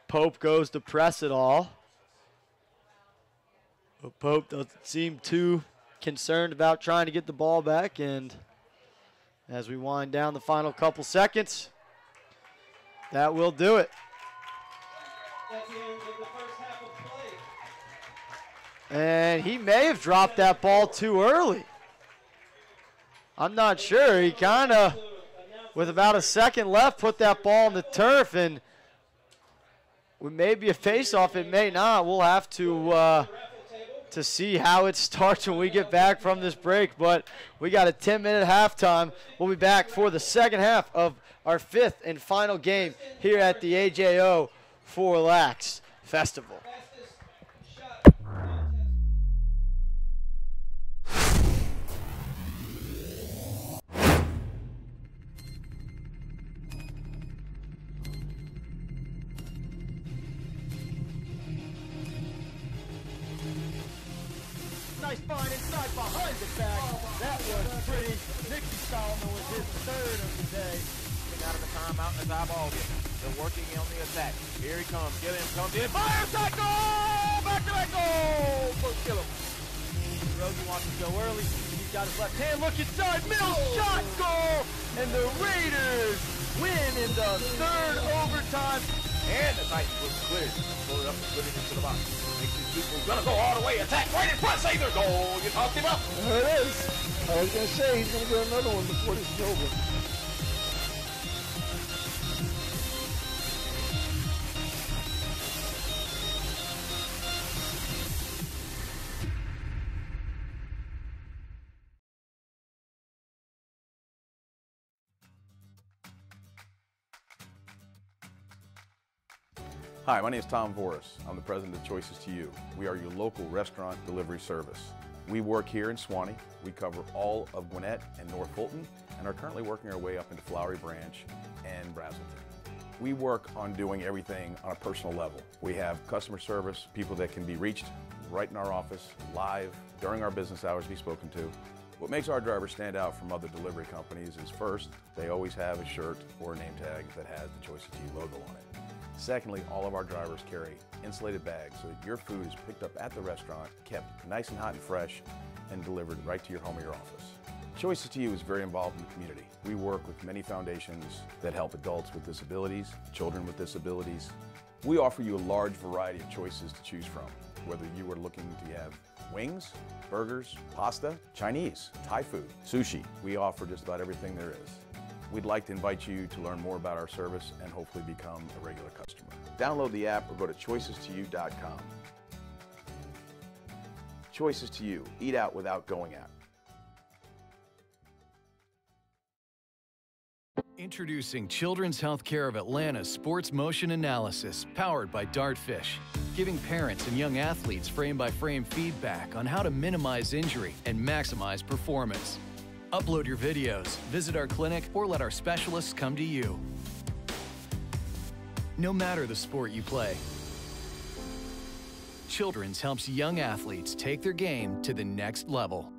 Pope goes to press it all. But Pope doesn't seem too concerned about trying to get the ball back, and as we wind down the final couple seconds, that will do it. That's the end of the first half of play. And he may have dropped that ball too early. I'm not sure. He kind of, with about a second left, put that ball on the turf, and it may be a face-off. It may not. We'll have to see how it starts when we get back from this break. But we got a 10-minute halftime. We'll be back for the second half of our 5th and final game here at the AJO4LAX Festival. Nice find inside behind the back. That was pretty. Nicky Solomon was his 3rd of the day. Getting out of the timeout and eyeball him. They're working on the attack. Here he comes. Gilliam comes in. Fire shot, goal! Back to back goal! First kill him. Rosie wants to go early. He's got his left hand. Look inside. Middle shot, goal! And the Raiders win in the 3rd overtime. And the Titans was cleared. Pull it up and put it into the box. Makes these people gonna go all the way. Attack right in front. Save their goal. You talked him up. There it is. I was going to say he's going to get another one before this is over. Hi, my name is Tom Voris. I'm the president of Choices to You. We are your local restaurant delivery service. We work here in Swanee. We cover all of Gwinnett and North Fulton and are currently working our way up into Flowery Branch and Brazelton. We work on doing everything on a personal level. We have customer service, people that can be reached right in our office, live, during our business hours, be spoken to. What makes our drivers stand out from other delivery companies is first, they always have a shirt or a name tag that has the Choices to You logo on it. Secondly, all of our drivers carry insulated bags so that your food is picked up at the restaurant, kept nice and hot and fresh, and delivered right to your home or your office. Choices to You is very involved in the community. We work with many foundations that help adults with disabilities, children with disabilities. We offer you a large variety of choices to choose from, whether you are looking to have wings, burgers, pasta, Chinese, Thai food, sushi. We offer just about everything there is. We'd like to invite you to learn more about our service and hopefully become a regular customer. Download the app or go to choicestouYou.com. Choices to You. Eat out without going out. Introducing Children's Healthcare of Atlanta's Sports Motion Analysis, powered by Dartfish, giving parents and young athletes frame-by-frame feedback on how to minimize injury and maximize performance. Upload your videos, visit our clinic, or let our specialists come to you. No matter the sport you play, Children's helps young athletes take their game to the next level.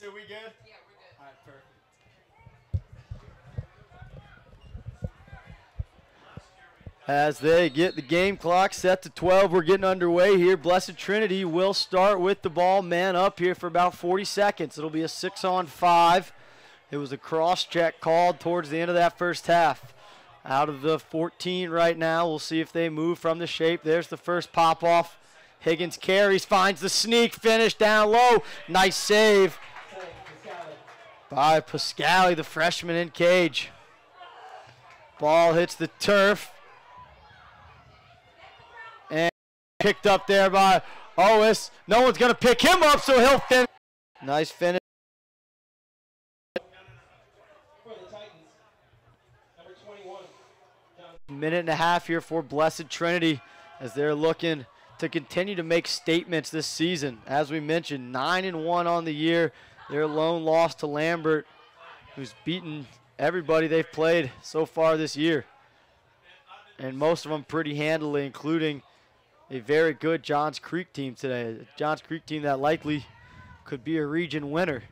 So we good? Yeah, we're good. All right, perfect. As they get the game clock set to 12, we're getting underway here. Blessed Trinity will start with the ball, man up here for about 40 seconds. It'll be a 6-on-5. It was a cross check called towards the end of that first half. Out of the 14 right now, we'll see if they move from the shape. There's the first pop off. Higgins carries, finds the sneak, finish down low. Nice save by Pascali, the freshman in cage. Ball hits the turf. And picked up there by Ois. No one's going to pick him up, so he'll finish. Nice finish. Minute and a half here for Blessed Trinity as they're looking to continue to make statements this season. As we mentioned, 9-1 on the year. Their lone loss to Lambert, who's beaten everybody they've played so far this year. And most of them pretty handily, including a very good Johns Creek team today. A Johns Creek team that likely could be a region winner.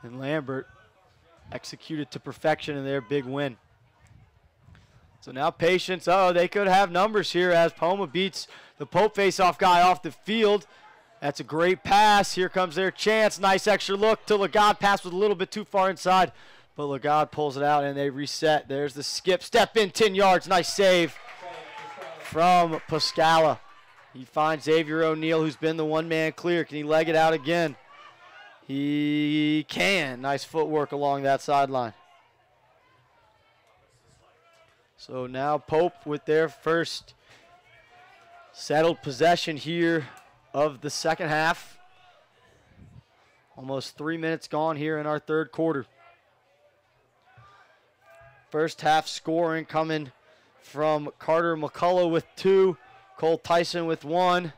And Lambert executed to perfection in their big win. So now Patience, they could have numbers here as Poma beats the Pope face-off guy off the field. That's a great pass. Here comes their chance. Nice extra look to Lagarde. Pass was a little bit too far inside, but Lagarde pulls it out and they reset. There's the skip. Step in 10 yards. Nice save from Pascala. He finds Xavier O'Neal, who's been the one-man clear. Can he leg it out again? He can. Nice footwork along that sideline. So now Pope with their first settled possession here of the second half. Almost 3 minutes gone here in our third quarter. First half scoring coming from Carter McCullough with 2, Cole Tyson with 1.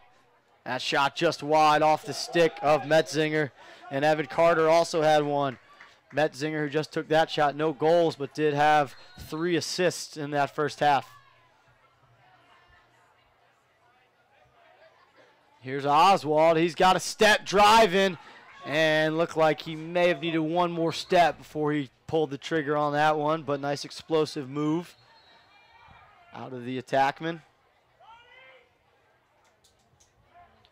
That shot just wide off the stick of Metzinger, and Evan Carter also had 1. Metzinger, who just took that shot, no goals, but did have 3 assists in that first half. Here's Oswald. He's got a step driving, and looked like he may have needed one more step before he pulled the trigger on that one, but nice explosive move out of the attackman.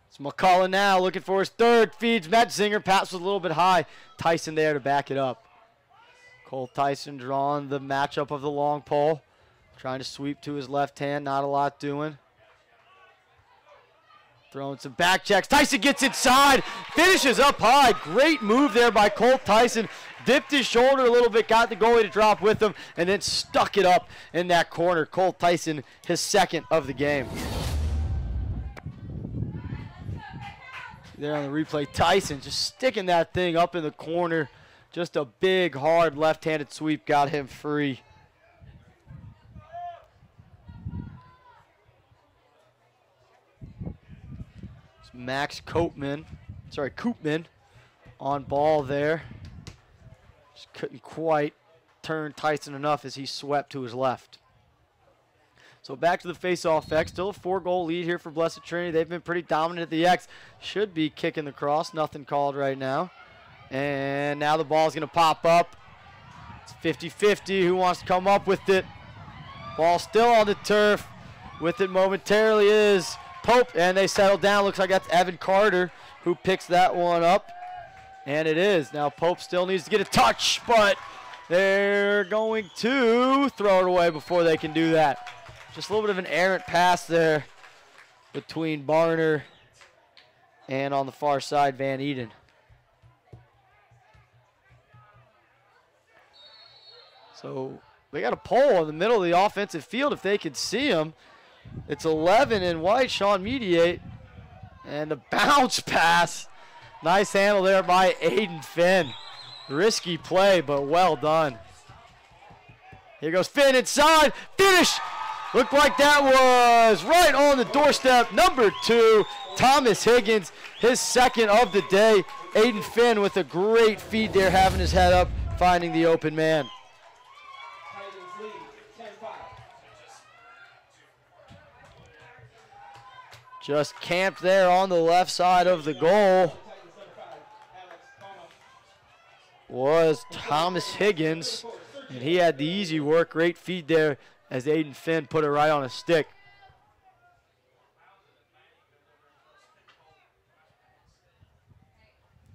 It's McCullough now looking for his third, feeds Metzinger. Pass was a little bit high. Tyson there to back it up. Cole Tyson drawing the matchup of the long pole. Trying to sweep to his left hand, not a lot doing. Throwing some back checks. Tyson gets inside, finishes up high. Great move there by Cole Tyson. Dipped his shoulder a little bit, got the goalie to drop with him, and then stuck it up in that corner. Cole Tyson, his second of the game. There on the replay, Tyson just sticking that thing up in the corner. Just a big, hard left-handed sweep got him free. It's Max Koopman on ball there. Just couldn't quite turn Tyson enough as he swept to his left. So back to the face-off X. Still a 4-goal lead here for Blessed Trinity. They've been pretty dominant at the X. Should be kicking the cross. Nothing called right now. And now the ball's going to pop up. It's 50-50. Who wants to come up with it? Ball still on the turf. With it momentarily is Pope. And they settle down. Looks like that's Evan Carter who picks that one up. And it is. Now Pope still needs to get a touch, but they're going to throw it away before they can do that. Just a little bit of an errant pass there between Barner and on the far side, Van Eden. So they got a pole in the middle of the offensive field if they could see him. It's 11 in white, Sean Mediate. And the bounce pass. Nice handle there by Aiden Finn. Risky play, but well done. Here goes Finn inside. Finish! Looked like that was right on the doorstep. Number 2, Thomas Higgins, his second of the day. Aiden Finn with a great feed there, having his head up, finding the open man. Just camped there on the left side of the goal. was Thomas Higgins, and he had the easy work. Great feed there as Aiden Finn put it right on a stick.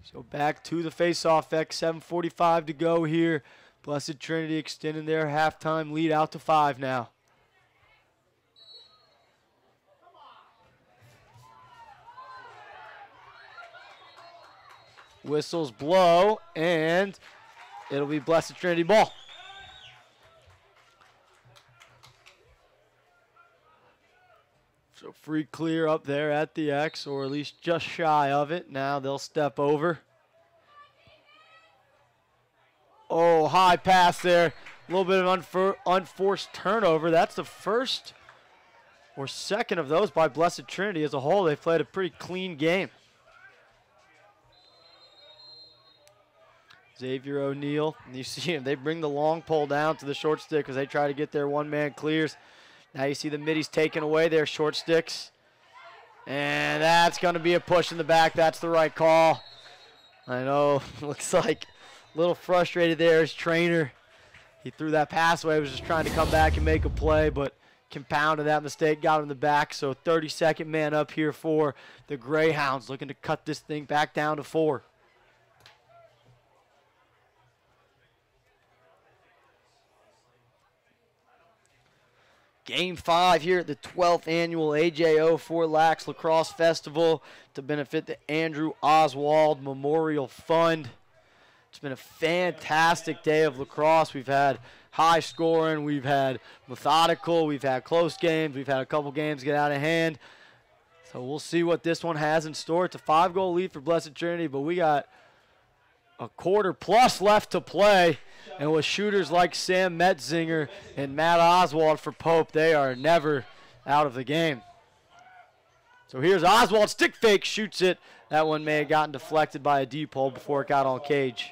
So back to the face-off X, 7:45 to go here. Blessed Trinity extending their halftime lead out to 5 now. Whistles blow, and it'll be Blessed Trinity ball. So free clear up there at the X, or at least just shy of it. Now they'll step over. Oh, high pass there. A little bit of unforced turnover. That's the first or second of those by Blessed Trinity. As a whole, they played a pretty clean game. Xavier O'Neal, and you see him. They bring the long pole down to the short stick because they try to get their one-man clears. Now you see the middies taking away their short sticks. And that's going to be a push in the back. That's the right call. I know, looks like a little frustrated there as trainer. He threw that pass away, was just trying to come back and make a play, but compounded that mistake, got him in the back. So 32nd man up here for the Greyhounds, looking to cut this thing back down to 4. Game 5 here at the 12th annual AJO4LAX Lacrosse Festival to benefit the Andrew Oswald Memorial Fund. It's been a fantastic day of lacrosse. We've had high scoring, we've had methodical, we've had close games, we've had a couple games get out of hand. So we'll see what this one has in store. It's a 5-goal lead for Blessed Trinity, but we got a quarter plus left to play. And with shooters like Sam Metzinger and Matt Oswald for Pope, they are never out of the game. So here's Oswald, stick fake, shoots it. That one may have gotten deflected by a deep hole before it got on cage.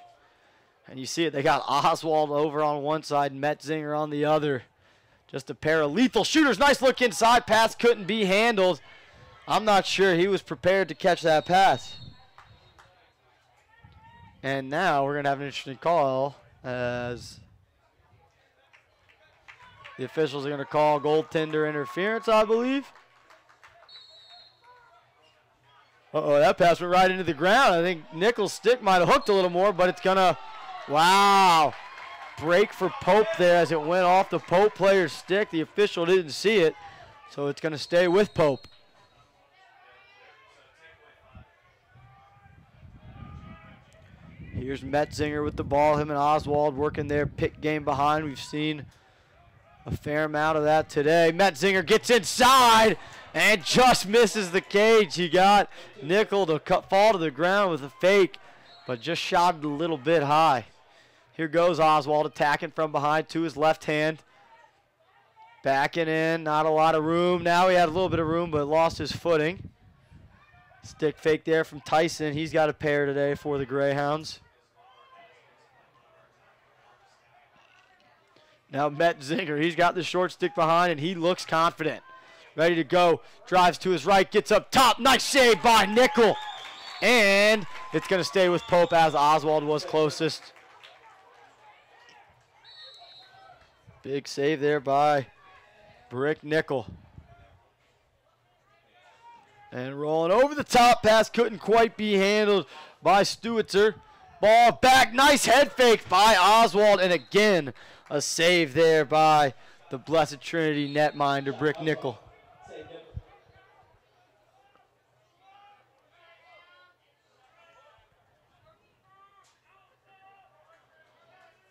And you see it, they got Oswald over on one side and Metzinger on the other. Just a pair of lethal shooters. Nice look inside, pass couldn't be handled. I'm not sure he was prepared to catch that pass. And now we're going to have an interesting call as the officials are going to call goaltender interference, I believe. Uh-oh, that pass went right into the ground. I think Nichols' stick might have hooked a little more, but it's going to, wow, break for Pope there as it went off the Pope player's stick. The official didn't see it, so it's going to stay with Pope. Here's Metzinger with the ball. Him and Oswald working their pick game behind. We've seen a fair amount of that today. Metzinger gets inside and just misses the cage. He got Nickel to fall to the ground with a fake, but just shot it a little bit high. Here goes Oswald attacking from behind to his left hand. Backing in, not a lot of room. Now he had a little bit of room, but lost his footing. Stick fake there from Tyson. He's got a pair today for the Greyhounds. Now Metzinger, he's got the short stick behind, and he looks confident. Ready to go, drives to his right, gets up top. Nice save by Nickel. And it's going to stay with Pope as Oswald was closest. Big save there by Brick Nickel. And rolling over the top, pass couldn't quite be handled by Stewitzer. Ball back, nice head fake by Oswald, and again, a save there by the Blessed Trinity netminder, Brick Nickel.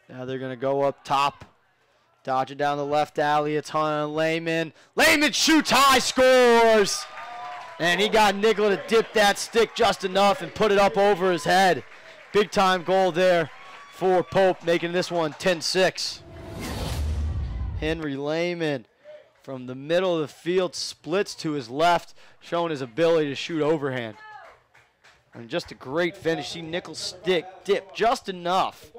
Now they're going to go up top. Dodge it down the left alley. It's on Lehman. Lehman shoots high, scores! And he got Nickel to dip that stick just enough and put it up over his head. Big time goal there for Pope, making this one 10-6. Henry Lehman from the middle of the field splits to his left, showing his ability to shoot overhand. And just a great finish. See Nickel's stick dip just enough.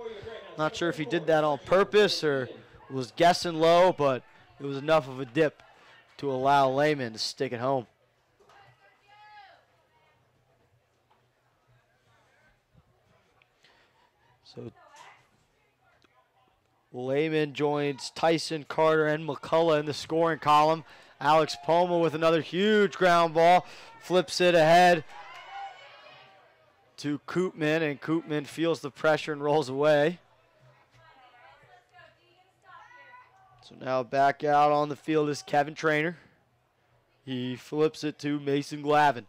Not sure if he did that on purpose or was guessing low, but it was enough of a dip to allow Lehman to stick it home. So Lehman joins Tyson, Carter, and McCullough in the scoring column. Alex Poma with another huge ground ball. Flips it ahead to Koopman, and Koopman feels the pressure and rolls away. So now back out on the field is Kevin Trainer. He flips it to Mason Glavin.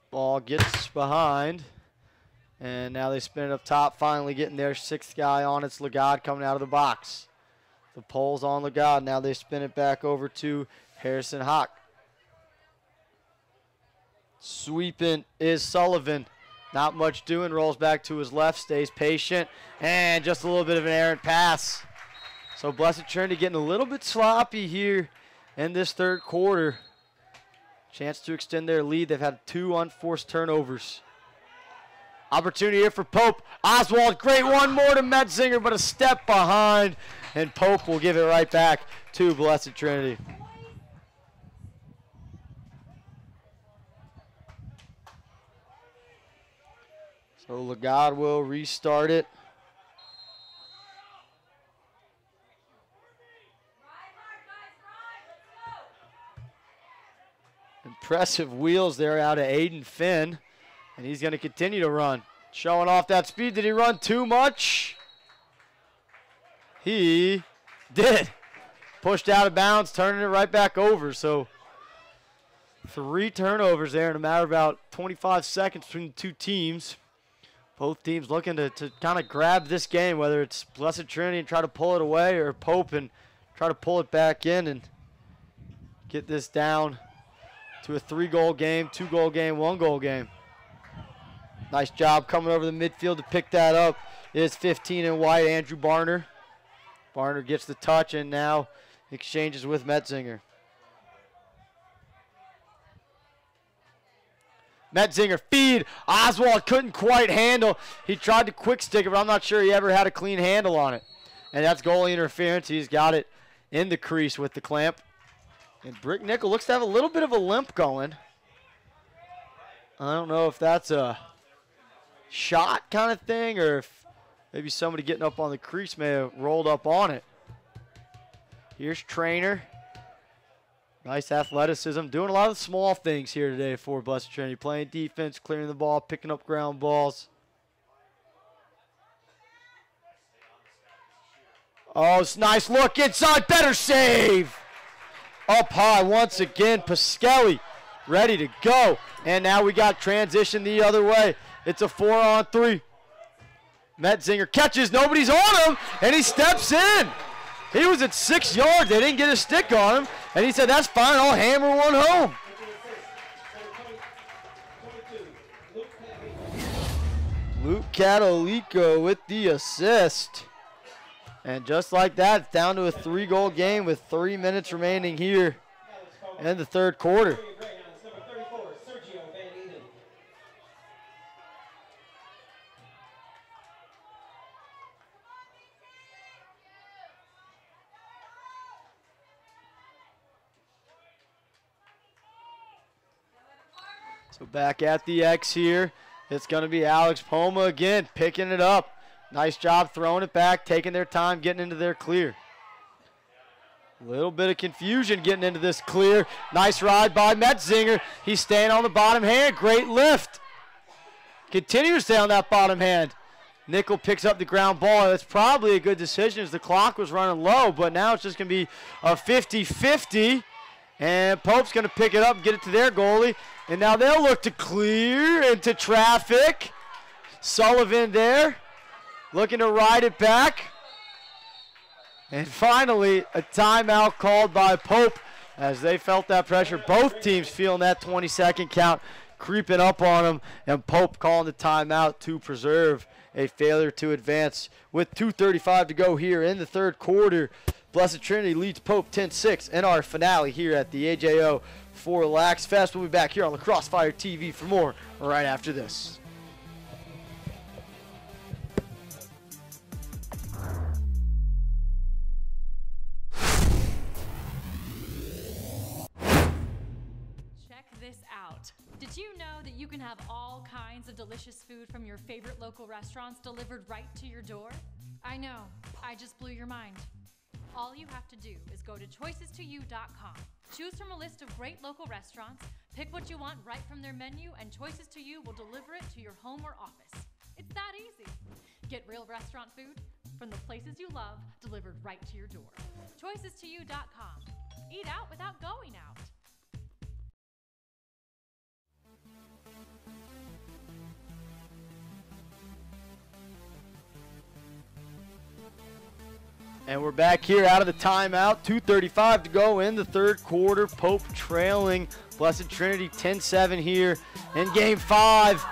Ball gets behind, and now they spin it up top, finally getting their sixth guy on. It's Lagarde coming out of the box. The pole's on Lagarde. Now they spin it back over to Harrison Hawk. Sweeping is Sullivan. Not much doing, rolls back to his left, stays patient, and just a little bit of an errant pass. So Blessed Trinity getting a little bit sloppy here in this third quarter. Chance to extend their lead. They've had 2 unforced turnovers. Opportunity here for Pope. Oswald, great one more to Metzinger, but a step behind, and Pope will give it right back to Blessed Trinity. So Lagarde will restart it. Impressive wheels there out of Aiden Finn. And he's going to continue to run. Showing off that speed. Did he run too much? He did. Pushed out of bounds, turning it right back over. So 3 turnovers there in a matter of about 25 seconds between the two teams. Both teams looking to kind of grab this game, whether it's Blessed Trinity and try to pull it away, or Pope and try to pull it back in and get this down to a 3-goal game, 2-goal game, 1-goal game. Nice job coming over the midfield to pick that up. It is 15 in white, Andrew Barner. Barner gets the touch and now exchanges with Metzinger. Metzinger feed. Oswald couldn't quite handle. He tried to quick stick it, but I'm not sure he ever had a clean handle on it. And that's goalie interference. He's got it in the crease with the clamp. And Brick Nickel looks to have a little bit of a limp going. I don't know if that's a shot kind of thing or if maybe somebody getting up on the crease may have rolled up on it. Here's Trainer. Nice athleticism. Doing a lot of small things here today for Blessed Trinity. Playing defense, clearing the ball, picking up ground balls. Oh, it's a nice look inside. Better save. Up high once again. Pasquelli ready to go. And now we got transition the other way. It's a 4-on-3. Metzinger catches. Nobody's on him. And he steps in. He was at 6 yards. They didn't get a stick on him. And he said, that's fine. I'll hammer one home. Luke Catolico with the assist. And just like that, it's down to a 3-goal game with 3 minutes remaining here in the third quarter. So back at the X here, it's going to be Alex Poma again, picking it up. Nice job throwing it back, taking their time, getting into their clear. A little bit of confusion getting into this clear. Nice ride by Metzinger. He's staying on the bottom hand. Great lift. Continues to stay on that bottom hand. Nickel picks up the ground ball. That's probably a good decision as the clock was running low, but now it's just going to be a 50-50. And Pope's going to pick it up and get it to their goalie. And now they'll look to clear into traffic. Sullivan there, looking to ride it back. And finally, a timeout called by Pope as they felt that pressure. Both teams feeling that 20-second count creeping up on them. And Pope calling the timeout to preserve a failure to advance. With 2:35 to go here in the third quarter, Blessed Trinity leads Pope 10-6 in our finale here at the AJO4LAX Fest. We'll be back here on La Crossfire TV for more right after this. Check this out. Did you know that you can have all kinds of delicious food from your favorite local restaurants delivered right to your door? I know, I just blew your mind. All you have to do is go to choices2you.com. Choose from a list of great local restaurants, pick what you want right from their menu, and Choices to You will deliver it to your home or office. It's that easy. Get real restaurant food from the places you love delivered right to your door. Choices2you.com. Eat out without going out. And we're back here out of the timeout. 2:35 to go in the third quarter. Pope trailing Blessed Trinity 10-7 here in Game 5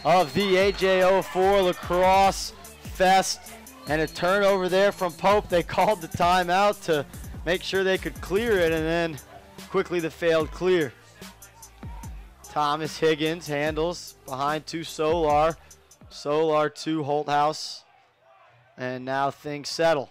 of the AJO4 Lacrosse Fest. And a turnover there from Pope. They called the timeout to make sure they could clear it, and then quickly the failed clear. Thomas Higgins handles behind to Solar. Solar to Holthouse. And now things settle.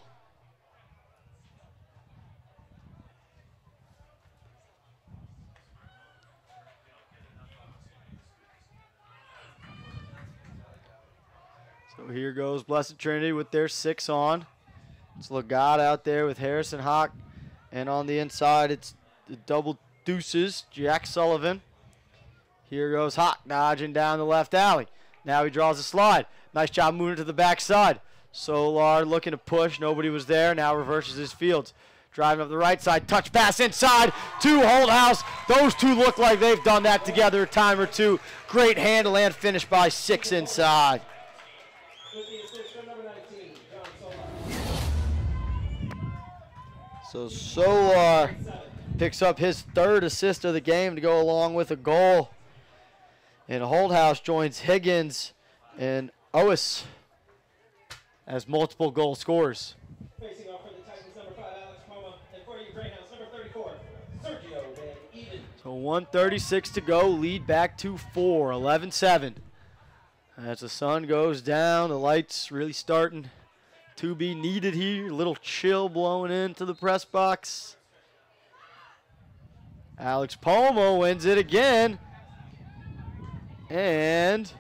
So here goes Blessed Trinity with their 6 on. It's Legat out there with Harrison Hawk. And on the inside, it's the double deuces, Jack Sullivan. Here goes Hawk dodging down the left alley. Now he draws a slide. Nice job moving to the backside. Solar looking to push. Nobody was there. Now reverses his fields. Driving up the right side. Touch pass inside to Holthouse. Those two look like they've done that together a time or two. Great handle and finish by 6 inside. So Solar picks up his 3rd assist of the game to go along with a goal. And Holthouse joins Higgins and Owis as multiple goal scorers. Facing off for the Titans, number 5, Alex Poma, and for your Greyhounds, number 34, Sergio Van Eden. So 1:36 to go, lead back to 4, 11-7. As the sun goes down, the lights really starting to be needed here. A little chill blowing into the press box. Alex Poma wins it again and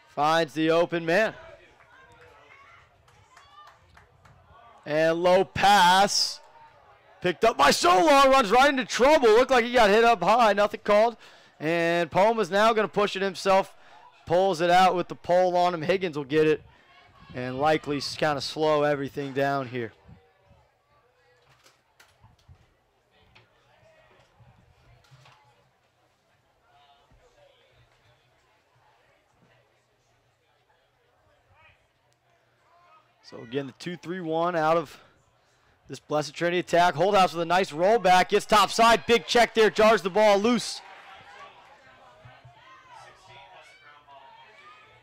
finds the open man. And low pass picked up by Solar, runs right into trouble. Looked like he got hit up high, nothing called. And Poma's now going to push it himself, pulls it out with the pole on him. Higgins will get it and likely kind of slow everything down here. So again, the 2-3-1 out of this Blessed Trinity attack. Holthouse with a nice rollback, gets top side, big check there, jars the ball loose.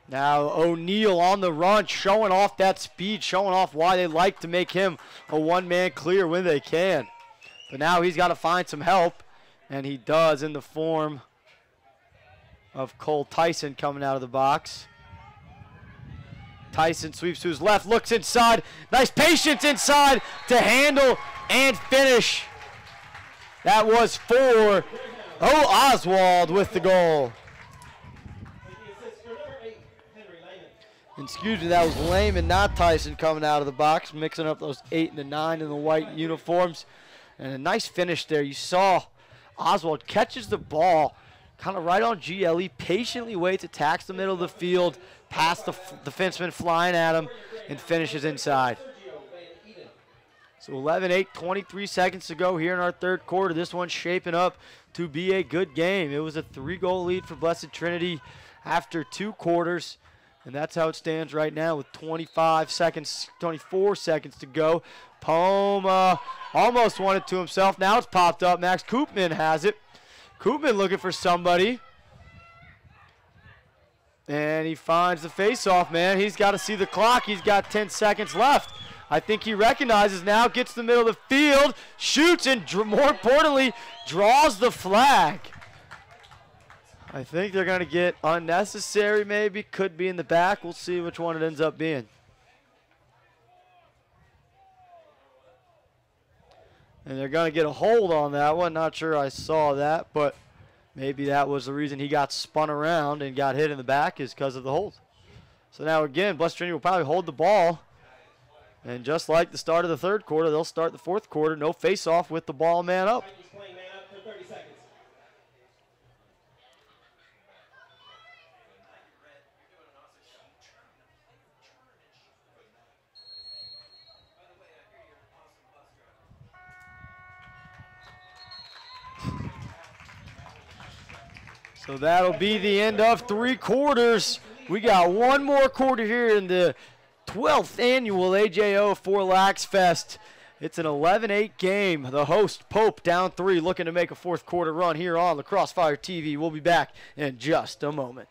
Now O'Neal on the run, showing off that speed, showing off why they like to make him a one-man clear when they can. But now he's got to find some help, and he does in the form of Cole Tyson coming out of the box. Tyson sweeps to his left, looks inside. Nice patience inside to handle and finish. That was for Oswald with the goal. Excuse me, that was Lehman, not Tyson, coming out of the box, mixing up those 8 and the 9 in the white uniforms. And a nice finish there. You saw Oswald catches the ball kind of right on GLE, patiently waits, attacks the middle of the field, past the defenseman flying at him, and finishes inside. So 11-8, 23 seconds to go here in our third quarter. This one's shaping up to be a good game. It was a 3-goal lead for Blessed Trinity after 2 quarters. And that's how it stands right now with 24 seconds to go. Poma almost won it to himself. Now it's popped up. Max Koopman has it. Koopman looking for somebody. And he finds the face-off, man. He's got to see the clock. He's got 10 seconds left. I think he recognizes now, gets to the middle of the field, shoots, and more importantly, draws the flag. I think they're going to get unnecessary maybe. Could be in the back. We'll see which one it ends up being. And they're going to get a hold on that one. Not sure I saw that, but Maybe that was the reason he got spun around and got hit in the back, is because of the hold. So now again, Blessed Trinity will probably hold the ball. And just like the start of the third quarter, they'll start the fourth quarter. No face-off with the ball man up. Playing man up for 30 seconds. So that'll be the end of 3 quarters. We got one more quarter here in the 12th annual AJO4LAX Fest. It's an 11-8 game. The host, Pope, down 3, looking to make a fourth quarter run here on Lacrosse Fire TV. We'll be back in just a moment.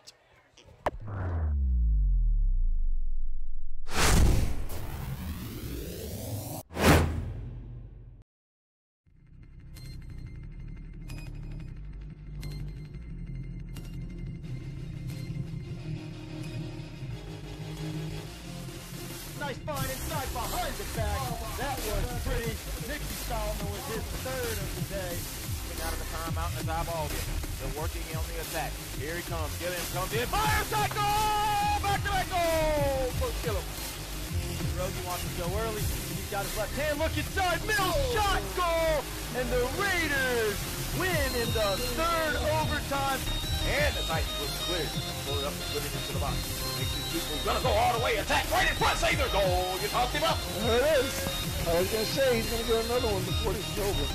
Nice find inside behind the back. That was pretty. Nicky Solomon was his third of the day. Out of the timeout and the eyeball hit. They're working on the attack. Here he comes. Get him. Comes in. Fire shot. Goal! Back-to-back goal! First kill him. Rosie wants to go early. He's got his left hand. Look inside. Mills shot. Goal! And the Raiders win in the third overtime. And the Titans was cleared. Pull it up and put it into the box. Makes these people gonna go all the way. Attack right in front. Save their goal. You talked him up. There it is. I was going to say he's going to get another one before this is over.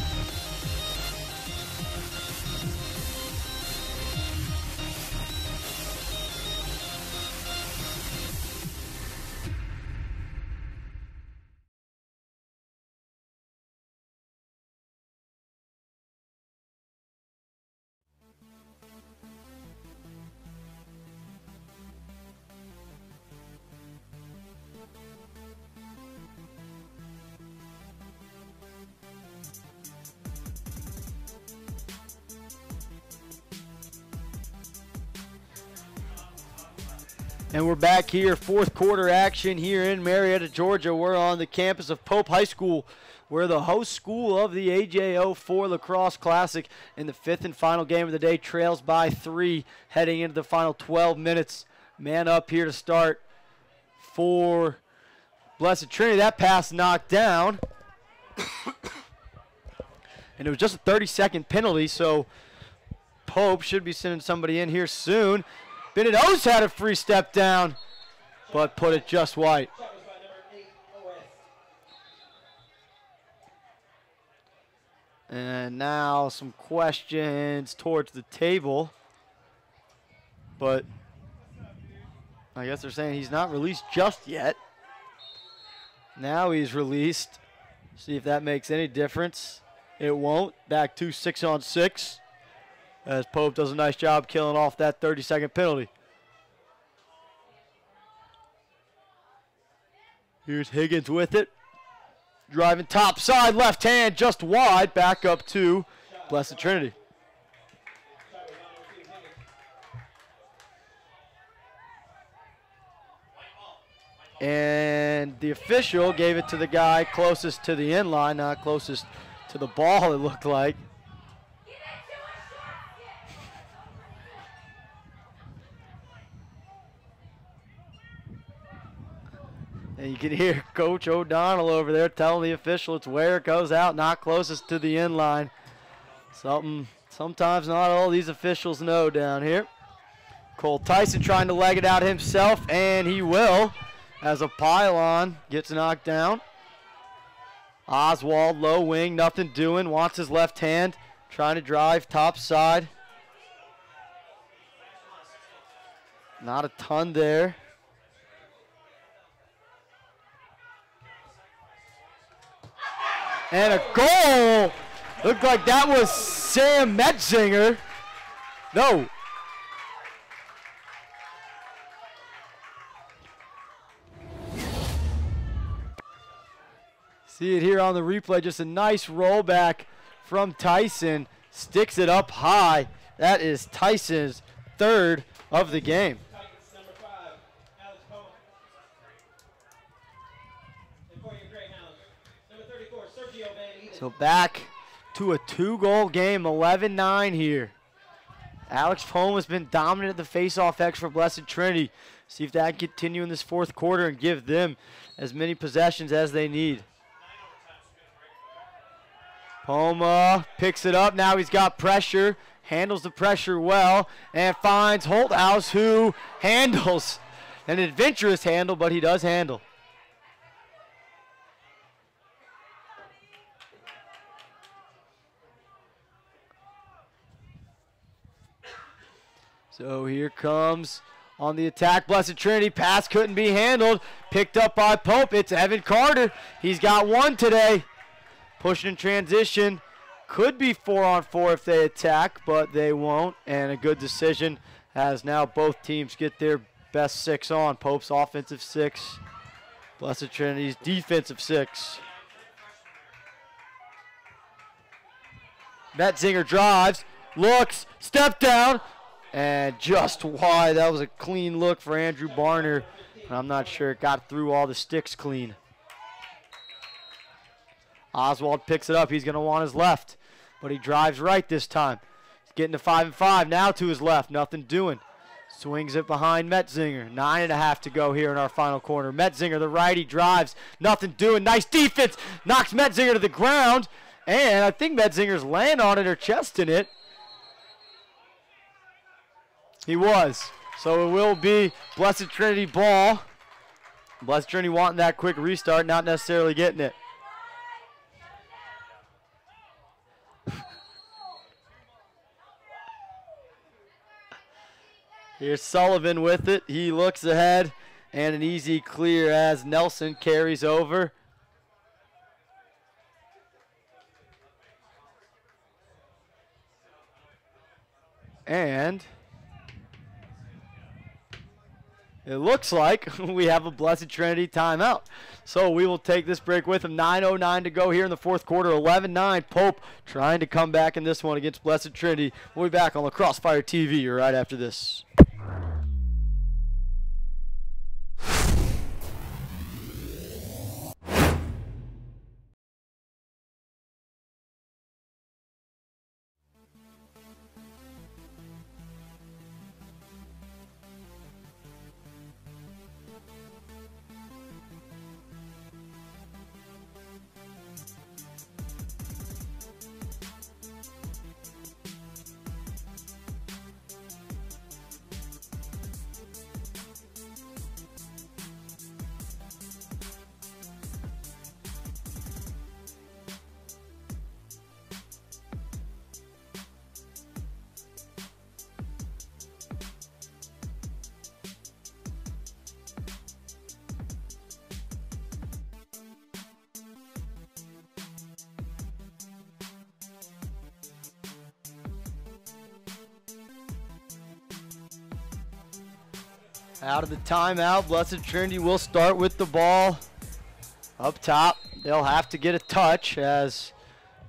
And we're back here, fourth quarter action here in Marietta, Georgia. We're on the campus of Pope High School. We're the host school of the AJO4 Lacrosse Classic. In the fifth and final game of the day, trails by 3, heading into the final 12 minutes. Man up here to start for Blessed Trinity. That pass knocked down. And it was just a 30-second penalty, so Pope should be sending somebody in here soon. Bennett O's had a free step down, but put it just wide. And now some questions towards the table. But I guess they're saying he's not released just yet. Now he's released. See if that makes any difference. It won't. Back to 6-on-6. As Pope does a nice job killing off that 30-second penalty. Here's Higgins with it. Driving top side, left hand, just wide. Back up to Blessed Trinity. And the official gave it to the guy closest to the end line, not closest to the ball, it looked like. And you can hear Coach O'Donnell over there telling the official it's where it goes out, not closest to the end line. Something sometimes not all these officials know down here. Cole Tyson trying to leg it out himself, and he will, as a pylon gets knocked down. Oswald, low wing, nothing doing, wants his left hand, trying to drive top side. Not a ton there. And a goal! Looked like that was Sam Metzinger. No. See it here on the replay. Just a nice rollback from Tyson. Sticks it up high. That is Tyson's third of the game. So back to a 2-goal game, 11-9 here. Alex Poma has been dominant at the face-off X for Blessed Trinity. See if that can continue in this fourth quarter and give them as many possessions as they need. Poma picks it up. Now he's got pressure, handles the pressure well, and finds Holthouse, who handles an adventurous handle, but he does handle. So here comes on the attack Blessed Trinity. Pass couldn't be handled. Picked up by Pope. It's Evan Carter. He's got one today. Pushing in transition. Could be 4-on-4 if they attack, but they won't. And a good decision as now both teams get their best 6 on. Pope's offensive 6. Blessed Trinity's defensive 6. Metzinger drives. Looks. Step down. And just wide. That was a clean look for Andrew Barner. I'm not sure it got through all the sticks clean. Oswald picks it up. He's going to want his left. But he drives right this time. He's getting to 5-5. Now to his left. Nothing doing. Swings it behind Metzinger. 9.5 to go here in our final quarter. Metzinger, the righty, drives. Nothing doing. Nice defense. Knocks Metzinger to the ground. And I think Metzinger's laying on it or chesting it. He was. So it will be Blessed Trinity ball. Blessed Trinity wanting that quick restart, not necessarily getting it. Here's Sullivan with it. He looks ahead, and an easy clear as Nelson carries over. And it looks like we have a Blessed Trinity timeout. So we will take this break with them. 9:09 to go here in the fourth quarter. 11-9. Pope trying to come back in this one against Blessed Trinity. We'll be back on La Crossfire TV right after this. Out of the timeout, Blessed Trinity will start with the ball up top. They'll have to get a touch as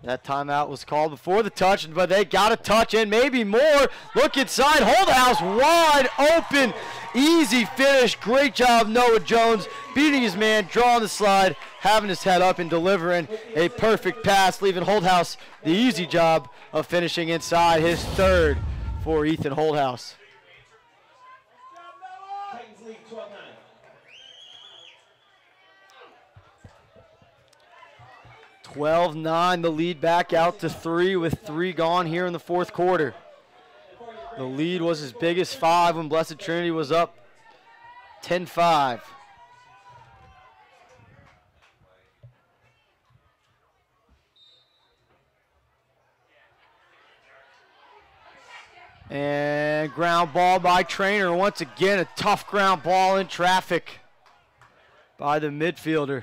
that timeout was called before the touch, but they got a touch and maybe more. Look inside, Holthouse wide open. Easy finish. Great job, Noah Jones, beating his man, drawing the slide, having his head up and delivering a perfect pass, leaving Holthouse the easy job of finishing inside, his third for Ethan Holthouse. 12-9, the lead back out to 3 with 3 gone here in the fourth quarter. The lead was as big as 5 when Blessed Trinity was up 10-5. And ground ball by Trainer. Once again, a tough ground ball in traffic by the midfielder.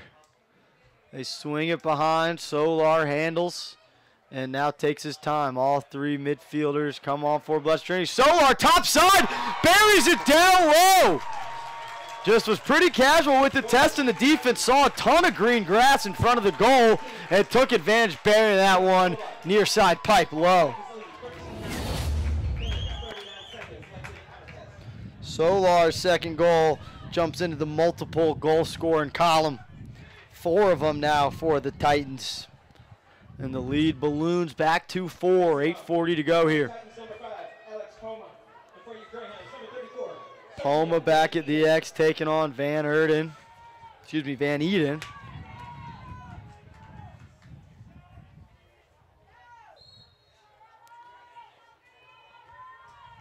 They swing it behind. Solar handles and now takes his time. All 3 midfielders come on for Blessed Trinity. Solar top side, buries it down low. Just was pretty casual with the test, and the defense saw a ton of green grass in front of the goal and took advantage, burying that one near side pipe low. Solar's second goal jumps into the multiple goal scoring column. 4 of them now for the Titans. And the lead balloons back to 4. 8:40 to go here. Titans number 5, Alex Poma. Poma back at the X taking on Van Eden.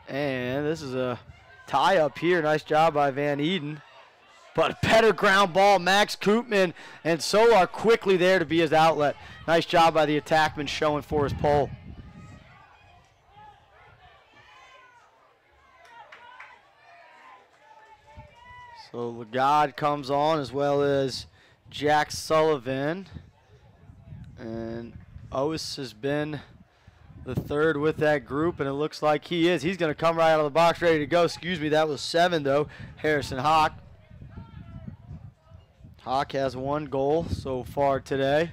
And this is a tie up here. Nice job by Van Eden. But better ground ball, Max Koopman and Solar quickly there to be his outlet. Nice job by the attackman showing for his pole. So Lagarde comes on as well as Jack Sullivan. And Ois has been the third with that group, and it looks like he is. He's going to come right out of the box ready to go. Excuse me, that was 7 though. Harrison Hawk. Hawk has 1 goal so far today.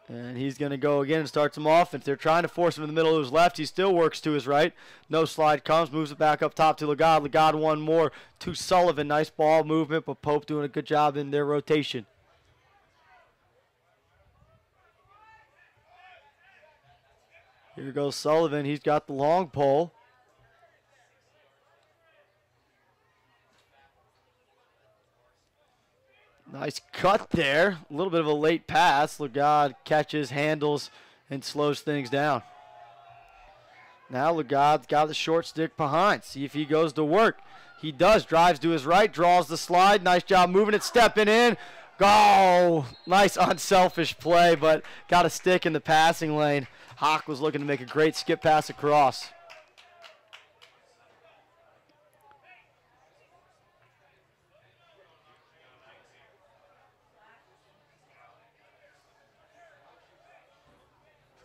And he's going to go again and start some offense. They're trying to force him in the middle of his left. He still works to his right. No slide comes, moves it back up top to Lagarde. Lagarde 1 more to Sullivan. Nice ball movement, but Pope doing a good job in their rotation. Here goes Sullivan. He's got the long pole. Nice cut there. A little bit of a late pass. Lagarde catches, handles, and slows things down. Now Lagarde's got the short stick behind. See if he goes to work. He does. Drives to his right, draws the slide. Nice job moving it, stepping in. Go! Nice unselfish play, but got a stick in the passing lane. Hawk was looking to make a great skip pass across.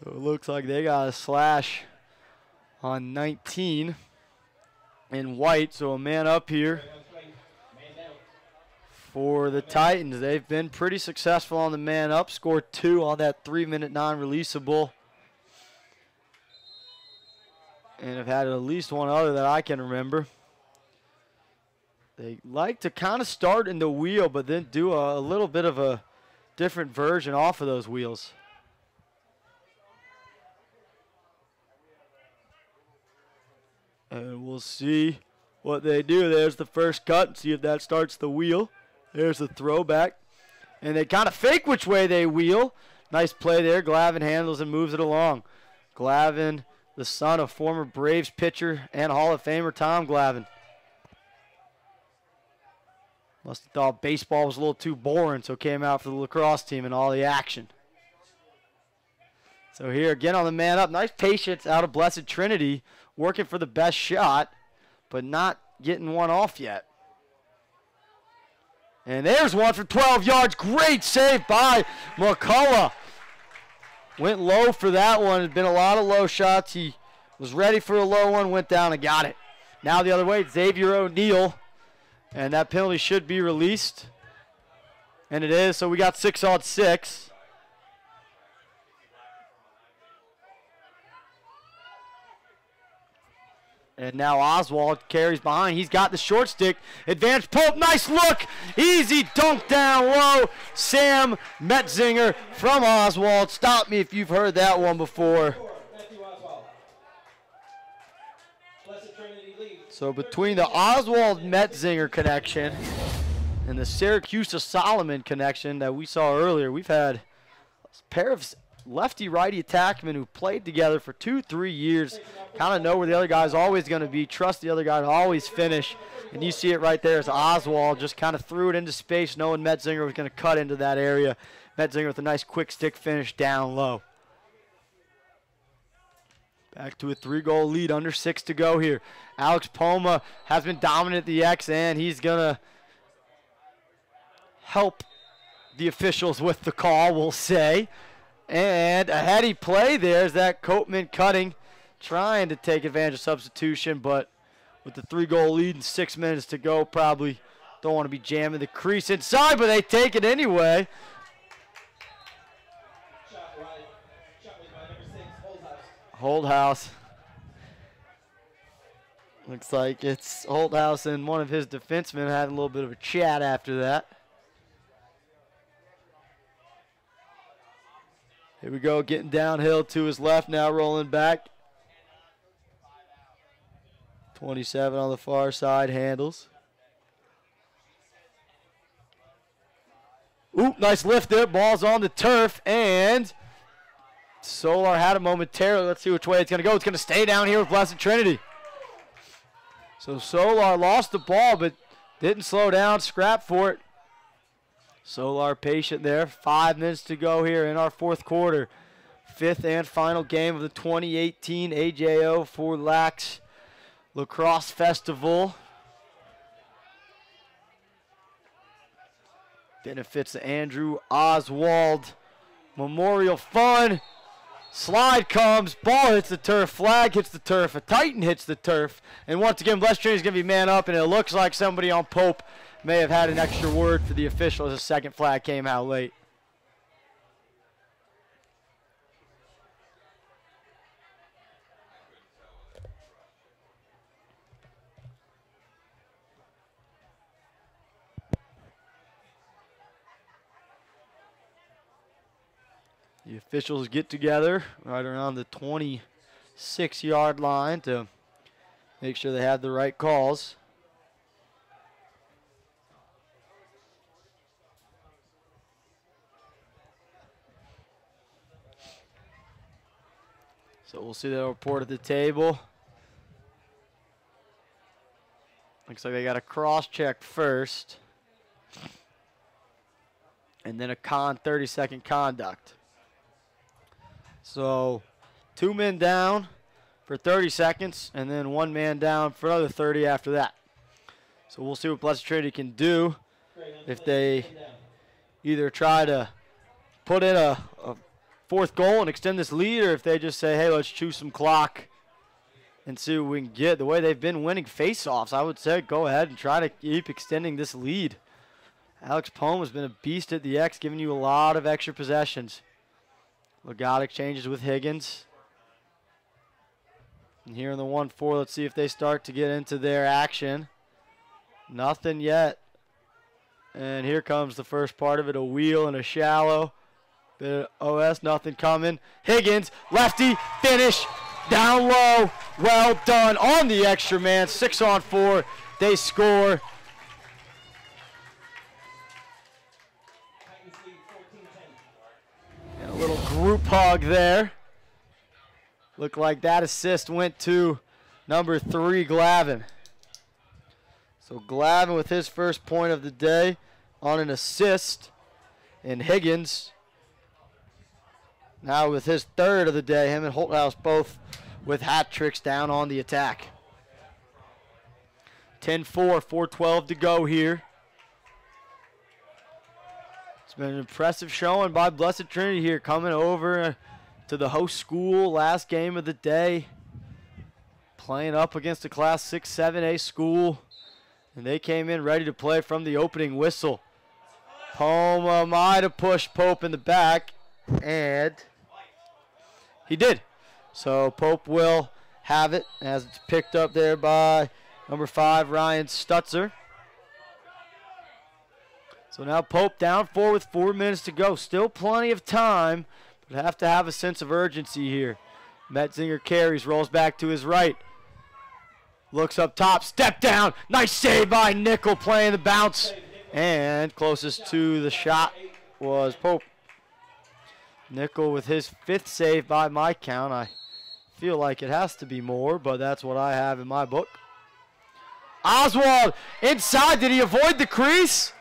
So it looks like they got a slash on 19 in white, so a man up here for the Titans. They've been pretty successful on the man up, scored 2 on that 3-minute non-releasable, and have had at least one other that I can remember. They like to kind of start in the wheel, but then do a little bit of a different version off of those wheels. And we'll see what they do. There's the first cut, and see if that starts the wheel. There's the throwback. And they kind of fake which way they wheel. Nice play there. Glavin handles and moves it along. Glavin, the son of former Braves pitcher and Hall of Famer Tom Glavin. Must have thought baseball was a little too boring, so came out for the lacrosse team and all the action. So here again on the man up. Nice patience out of Blessed Trinity, working for the best shot, but not getting one off yet. And there's one for 12 yards. Great save by McCullough. Went low for that one. There's been a lot of low shots. He was ready for a low one, went down and got it. Now the other way, Xavier O'Neal. And that penalty should be released. And it is, so we got 6-on-6. And now Oswald carries behind. He's got the short stick. Advanced Pope, nice look. Easy dunk down low. Sam Metzinger from Oswald. Stop me if you've heard that one before. So between the Oswald-Metzinger connection and the Syracuse-Solomon connection that we saw earlier, we've had a pair of lefty-righty attackmen who played together for 2-3 years, kind of know where the other guy's always going to be, trust the other guy to always finish. And you see it right there as Oswald just kind of threw it into space, knowing Metzinger was going to cut into that area. Metzinger with a nice quick stick finish down low. Back to a 3-goal lead, under 6 to go here. Alex Poma has been dominant at the X, and he's going to help the officials with the call, we'll say. And a heady play there is that Coatman cutting, trying to take advantage of substitution, but with the 3-goal lead and 6 minutes to go, probably don't want to be jamming the crease inside, but they take it anyway. Holdhouse. Looks like it's Holdhouse and one of his defensemen had a little bit of a chat after that. Here we go, getting downhill to his left now, rolling back. 27 on the far side handles. Oop, nice lift there. Ball's on the turf, and Solar had it momentarily. Let's see which way it's going to go. It's going to stay down here with Blessed Trinity. So Solar lost the ball, but didn't slow down, scrap for it. Solar patient there. 5 minutes to go here in our fourth quarter. 5th and final game of the 2018 AJO4LAX Lacrosse Festival. Benefits the Andrew Oswald Memorial Fund. Slide comes, ball hits the turf, flag hits the turf, a Titan hits the turf, and once again, Blessed Trinity is going to be man up, and it looks like somebody on Pope may have had an extra word for the official as the second flag came out late. The officials get together right around the 26-yard line to make sure they have the right calls. So we'll see that report at the table. Looks like they got a cross-check first. And then a 30-second conduct. So 2 men down for 30 seconds, and then 1 man down for another 30 after that. So we'll see what Blessed Trinity can do if they either try to put in a 4th goal and extend this lead, or if they just say, hey, let's chew some clock and see what we can get. The way they've been winning face-offs, I would say go ahead and try to keep extending this lead. Alex Pohm has been a beast at the X, giving you a lot of extra possessions. Logotic changes with Higgins. And here in the 1-4, let's see if they start to get into their action. Nothing yet. And here comes the first part of it, a wheel and a shallow. Bit of OS, nothing coming. Higgins, lefty, finish, down low. Well done on the extra man, 6-on-4. They score. And a little group hug there. Looked like that assist went to number 3, Glavin. So Glavin with his first point of the day on an assist. And Higgins now with his 3rd of the day. Him and Holthouse both with hat tricks down on the attack. 10-4, 4:12 to go here. It's been an impressive showing by Blessed Trinity here, coming over to the host school, last game of the day, playing up against a Class 6-7A school, and they came in ready to play from the opening whistle. Poma might have pushed Pope in the back, and he did. So Pope will have it as it's picked up there by number 5, Ryan Stutzer. So now Pope down 4 with 4 minutes to go. Still plenty of time, but have to have a sense of urgency here. Metzinger carries, rolls back to his right. Looks up top, step down. Nice save by Nickel, playing the bounce. And closest to the shot was Pope. Nickel with his 5th save by my count. I feel like it has to be more, but that's what I have in my book. Oswald inside. Did he avoid the crease?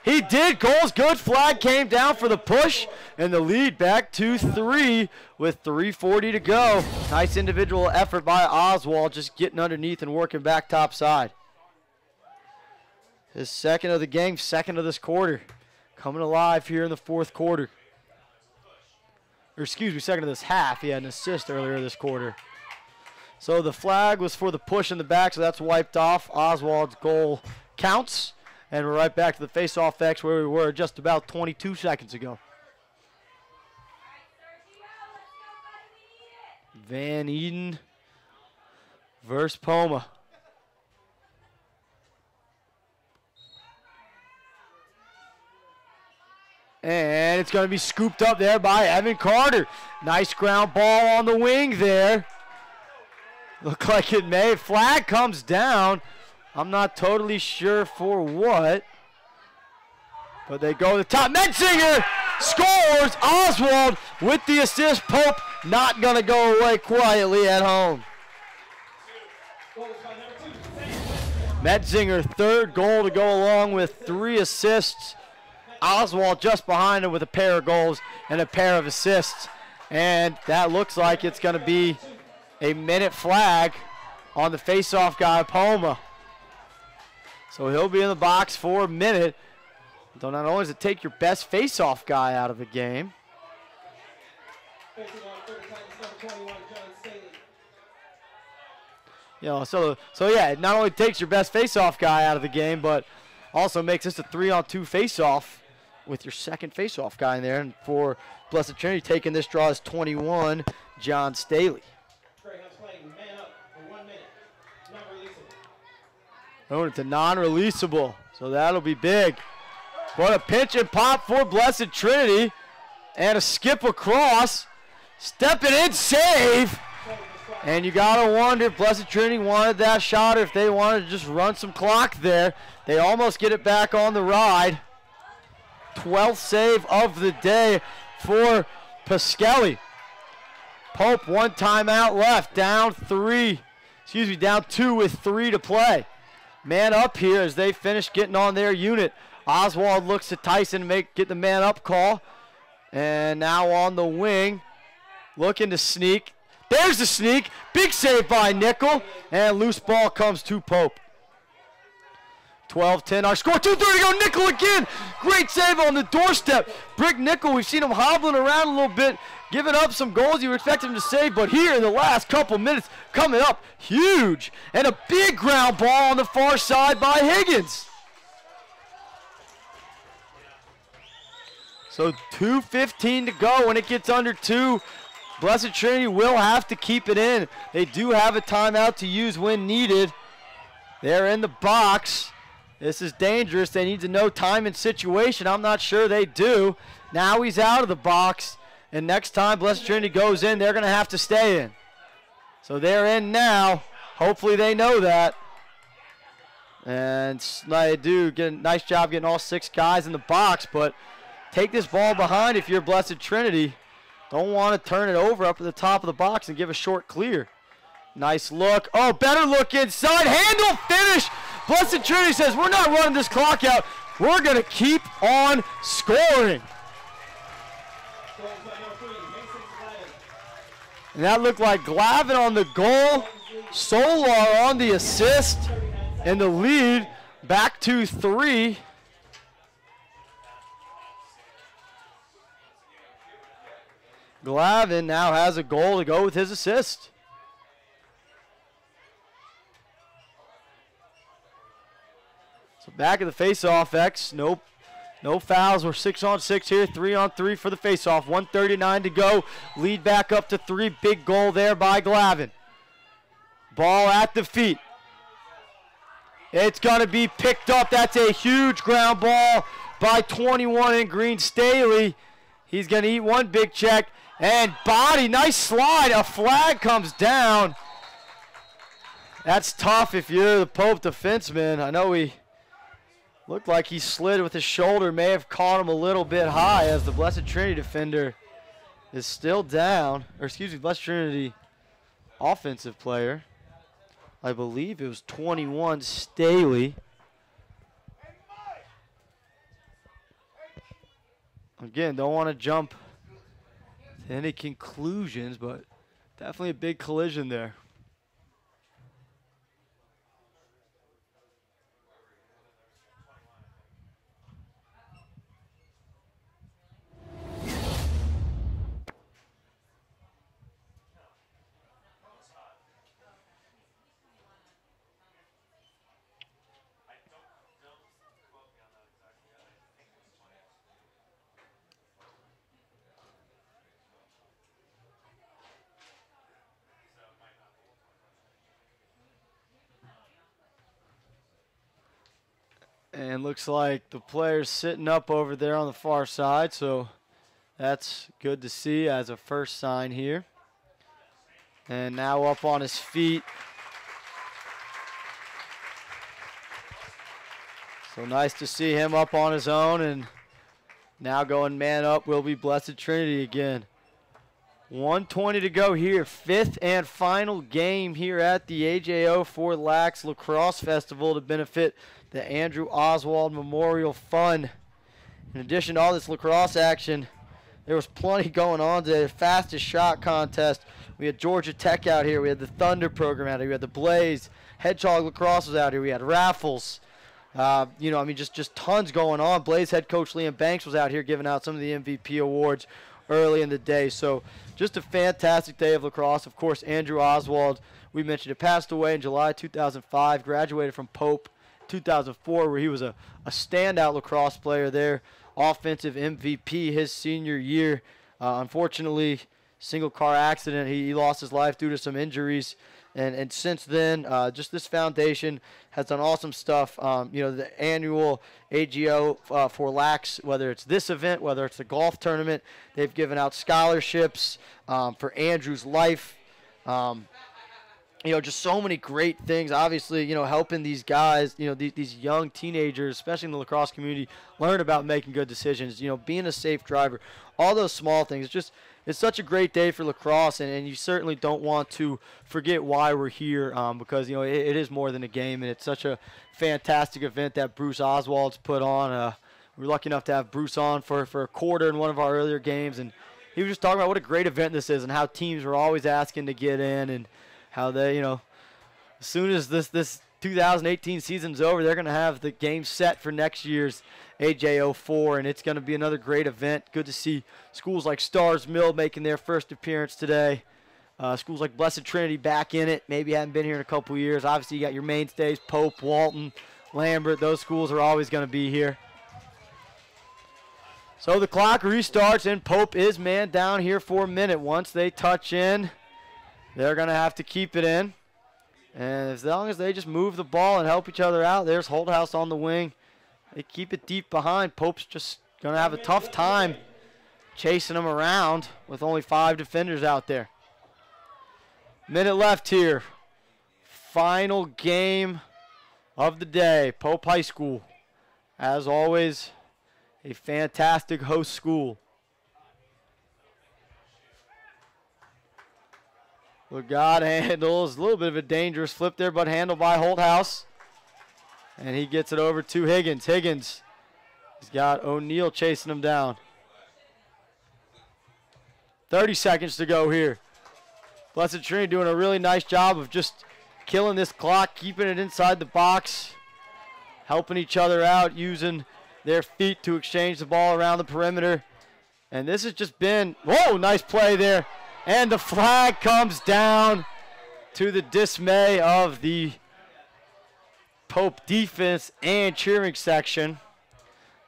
He did. Goal's good. Flag came down for the push, and the lead back to 3 with 3:40 to go. Nice individual effort by Oswald, just getting underneath and working back top side. His 2nd of the game, 2nd of this quarter. Coming alive here in the 4th quarter. Or excuse me, 2nd of this half. He had an assist earlier this quarter. So the flag was for the push in the back, so that's wiped off. Oswald's goal counts. And we're right back to the face-off X where we were just about 22 seconds ago. Van Eden versus Poma. And it's going to be scooped up there by Evan Carter. Nice ground ball on the wing there. Look like it may. Flag comes down. I'm not totally sure for what. But they go to the top. Metzinger scores. Oswald with the assist. Pope not going to go away quietly at home. Metzinger, third goal to go along with 3 assists. Oswald just behind him with a pair of goals and a pair of assists. And that looks like it's going to be a minute flag on the face-off guy, Poma. So he'll be in the box for a minute. So not only does it take your best face-off guy out of the game, you know, so yeah, it not only takes your best face-off guy out of the game, but also makes this a 3-on-2 face-off with your second face-off guy in there. And for Blessed Trinity, taking this draw is 21, John Staley. Oh, it's a non-releasable, so that'll be big. What a pinch and pop for Blessed Trinity. And a skip across. Stepping in, save. And you got to wonder if Blessed Trinity wanted that shot or if they wanted to just run some clock there. They almost get it back on the ride. 12th save of the day for Pasquelli. Pope, 1 timeout left. Down 2 with 3 to play. Man up here as they finish getting on their unit. Oswald looks at Tyson to get the man up call. And now on the wing, looking to sneak. There's the sneak. Big save by Nickel. And loose ball comes to Pope. 12-10. Our score, 2:30 to go. Nickel again. Great save on the doorstep. Brick Nickel, we've seen him hobbling around a little bit, giving up some goals you would expect him to save, but here in the last couple minutes, coming up huge. And a big ground ball on the far side by Higgins. So 2:15 to go. When it gets under 2, Blessed Trinity will have to keep it in. They do have a timeout to use when needed. They're in the box. This is dangerous. They need to know time and situation. I'm not sure they do. Now he's out of the box. And next time Blessed Trinity goes in, they're going to have to stay in. So they're in now. Hopefully they know that. And they do get a nice job getting all 6 guys in the box. But take this ball behind if you're Blessed Trinity. Don't want to turn it over up at the top of the box and give a short clear. Nice look. Oh, better look inside. Handle finish. Blessed Trinity says, we're not running this clock out. We're going to keep on scoring. And that looked like Glavin on the goal. Solar on the assist. And the lead back to 3. Glavin now has a goal to go with his assist. So back at the face-off, X. No fouls. We're 6-on-6 here. 3-on-3 for the face-off. 1:39 to go. Lead back up to 3. Big goal there by Glavin. Ball at the feet. It's going to be picked up. That's a huge ground ball by 21 in green. Staley. He's going to eat one big check. And body, nice slide. A flag comes down. That's tough if you're the Pope defenseman. I know he looked like he slid with his shoulder. May have caught him a little bit high as the Blessed Trinity defender is still down. Or excuse me, Blessed Trinity offensive player. I believe it was 21, Staley. Again, don't want to jump to any conclusions, but definitely a big collision there. And looks like the player's sitting up over there on the far side, so that's good to see as a first sign here. And now up on his feet. So nice to see him up on his own, and now going man up will be Blessed Trinity again. 1:20 to go here, 5th and final game here at the AJO4LAX Lacrosse Festival to benefit the Andrew Oswald Memorial Fund. In addition to all this lacrosse action, there was plenty going on today. The fastest shot contest. We had Georgia Tech out here. We had the Thunder program out here. We had the Blaze. Hedgehog Lacrosse was out here. We had raffles. Just tons going on. Blaze head coach Liam Banks was out here giving out some of the MVP awards early in the day. So just a fantastic day of lacrosse. Of course, Andrew Oswald, we mentioned it, passed away in July 2005, graduated from Pope 2004, where he was a standout lacrosse player there, offensive MVP his senior year. Unfortunately, single car accident, he lost his life due to some injuries. And since then, just this foundation has done awesome stuff. The annual AJO4LAX, whether it's this event, whether it's the golf tournament, they've given out scholarships for Andrew's life. Just so many great things. Obviously, helping these guys, these young teenagers, especially in the lacrosse community, learn about making good decisions, being a safe driver, all those small things. It's such a great day for lacrosse, and you certainly don't want to forget why we're here because, it is more than a game, and it's such a fantastic event that Bruce Oswald's put on. We're lucky enough to have Bruce on for a quarter in one of our earlier games, and he was just talking about what a great event this is and how teams were always asking to get in and how they, as soon as this 2018 season's over, they're going to have the game set for next year's AJO4, and it's going to be another great event. Good to see schools like Stars Mill making their first appearance today. Schools like Blessed Trinity back in it. Maybe haven't been here in a couple years. Obviously, you got your mainstays, Pope, Walton, Lambert. Those schools are always going to be here. So the clock restarts, and Pope is man down here for a minute. Once they touch in, they're going to have to keep it in. And as long as they just move the ball and help each other out, there's Holthouse on the wing. They keep it deep behind. Pope's just going to have a tough time chasing them around with only 5 defenders out there. Minute left here. Final game of the day. Pope High School, as always, a fantastic host school. Legod handles a little bit of a dangerous flip there, but handled by Holthouse. And he gets it over to Higgins. Higgins has got O'Neal chasing him down. 30 seconds to go here. Blessed Trinity doing a really nice job of just killing this clock, keeping it inside the box, helping each other out, using their feet to exchange the ball around the perimeter. And this has just been, whoa, nice play there. And the flag comes down to the dismay of the Pope defense and cheering section.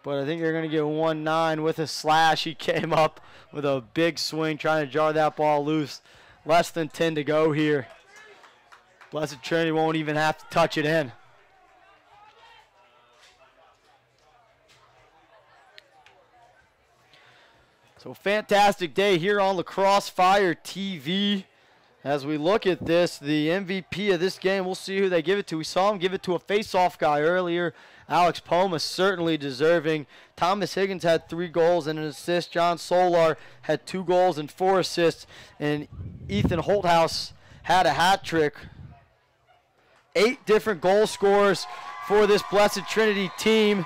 But I think they're going to get 1-9 with a slash. He came up with a big swing trying to jar that ball loose. Less than 10 to go here. Blessed Trinity won't even have to touch it in. So fantastic day here on Lacrosse Fire TV. As we look at this, the MVP of this game, we'll see who they give it to. We saw him give it to a face-off guy earlier. Alex Poma certainly deserving. Thomas Higgins had 3 goals and an assist. John Solar had 2 goals and 4 assists. And Ethan Holthouse had a hat trick. 8 different goal scorers for this Blessed Trinity team.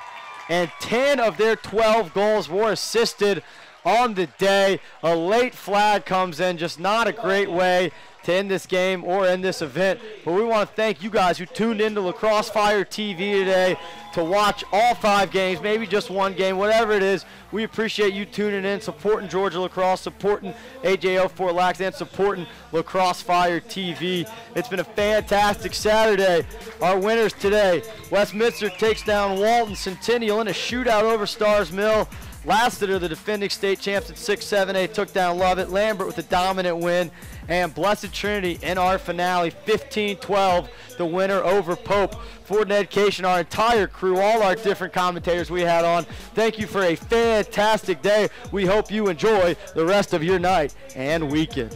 And 10 of their 12 goals were assisted on the day. A late flag comes in, just not a great way to end this game or end this event. But we want to thank you guys who tuned into Lacrosse Fire TV today to watch all 5 games, maybe just 1 game, whatever it is. We appreciate you tuning in, supporting Georgia Lacrosse, supporting AJO4LAX, and supporting Lacrosse Fire TV. It's been a fantastic Saturday. Our winners today, Westminster takes down Walton. Centennial in a shootout over Stars Mill. Lassiter, the defending state champs at 6-7-8, took down Lovett. Lambert with a dominant win. And Blessed Trinity in our finale, 15-12, the winner over Pope. For Ned Cation, our entire crew, all our different commentators we had on, thank you for a fantastic day. We hope you enjoy the rest of your night and weekend.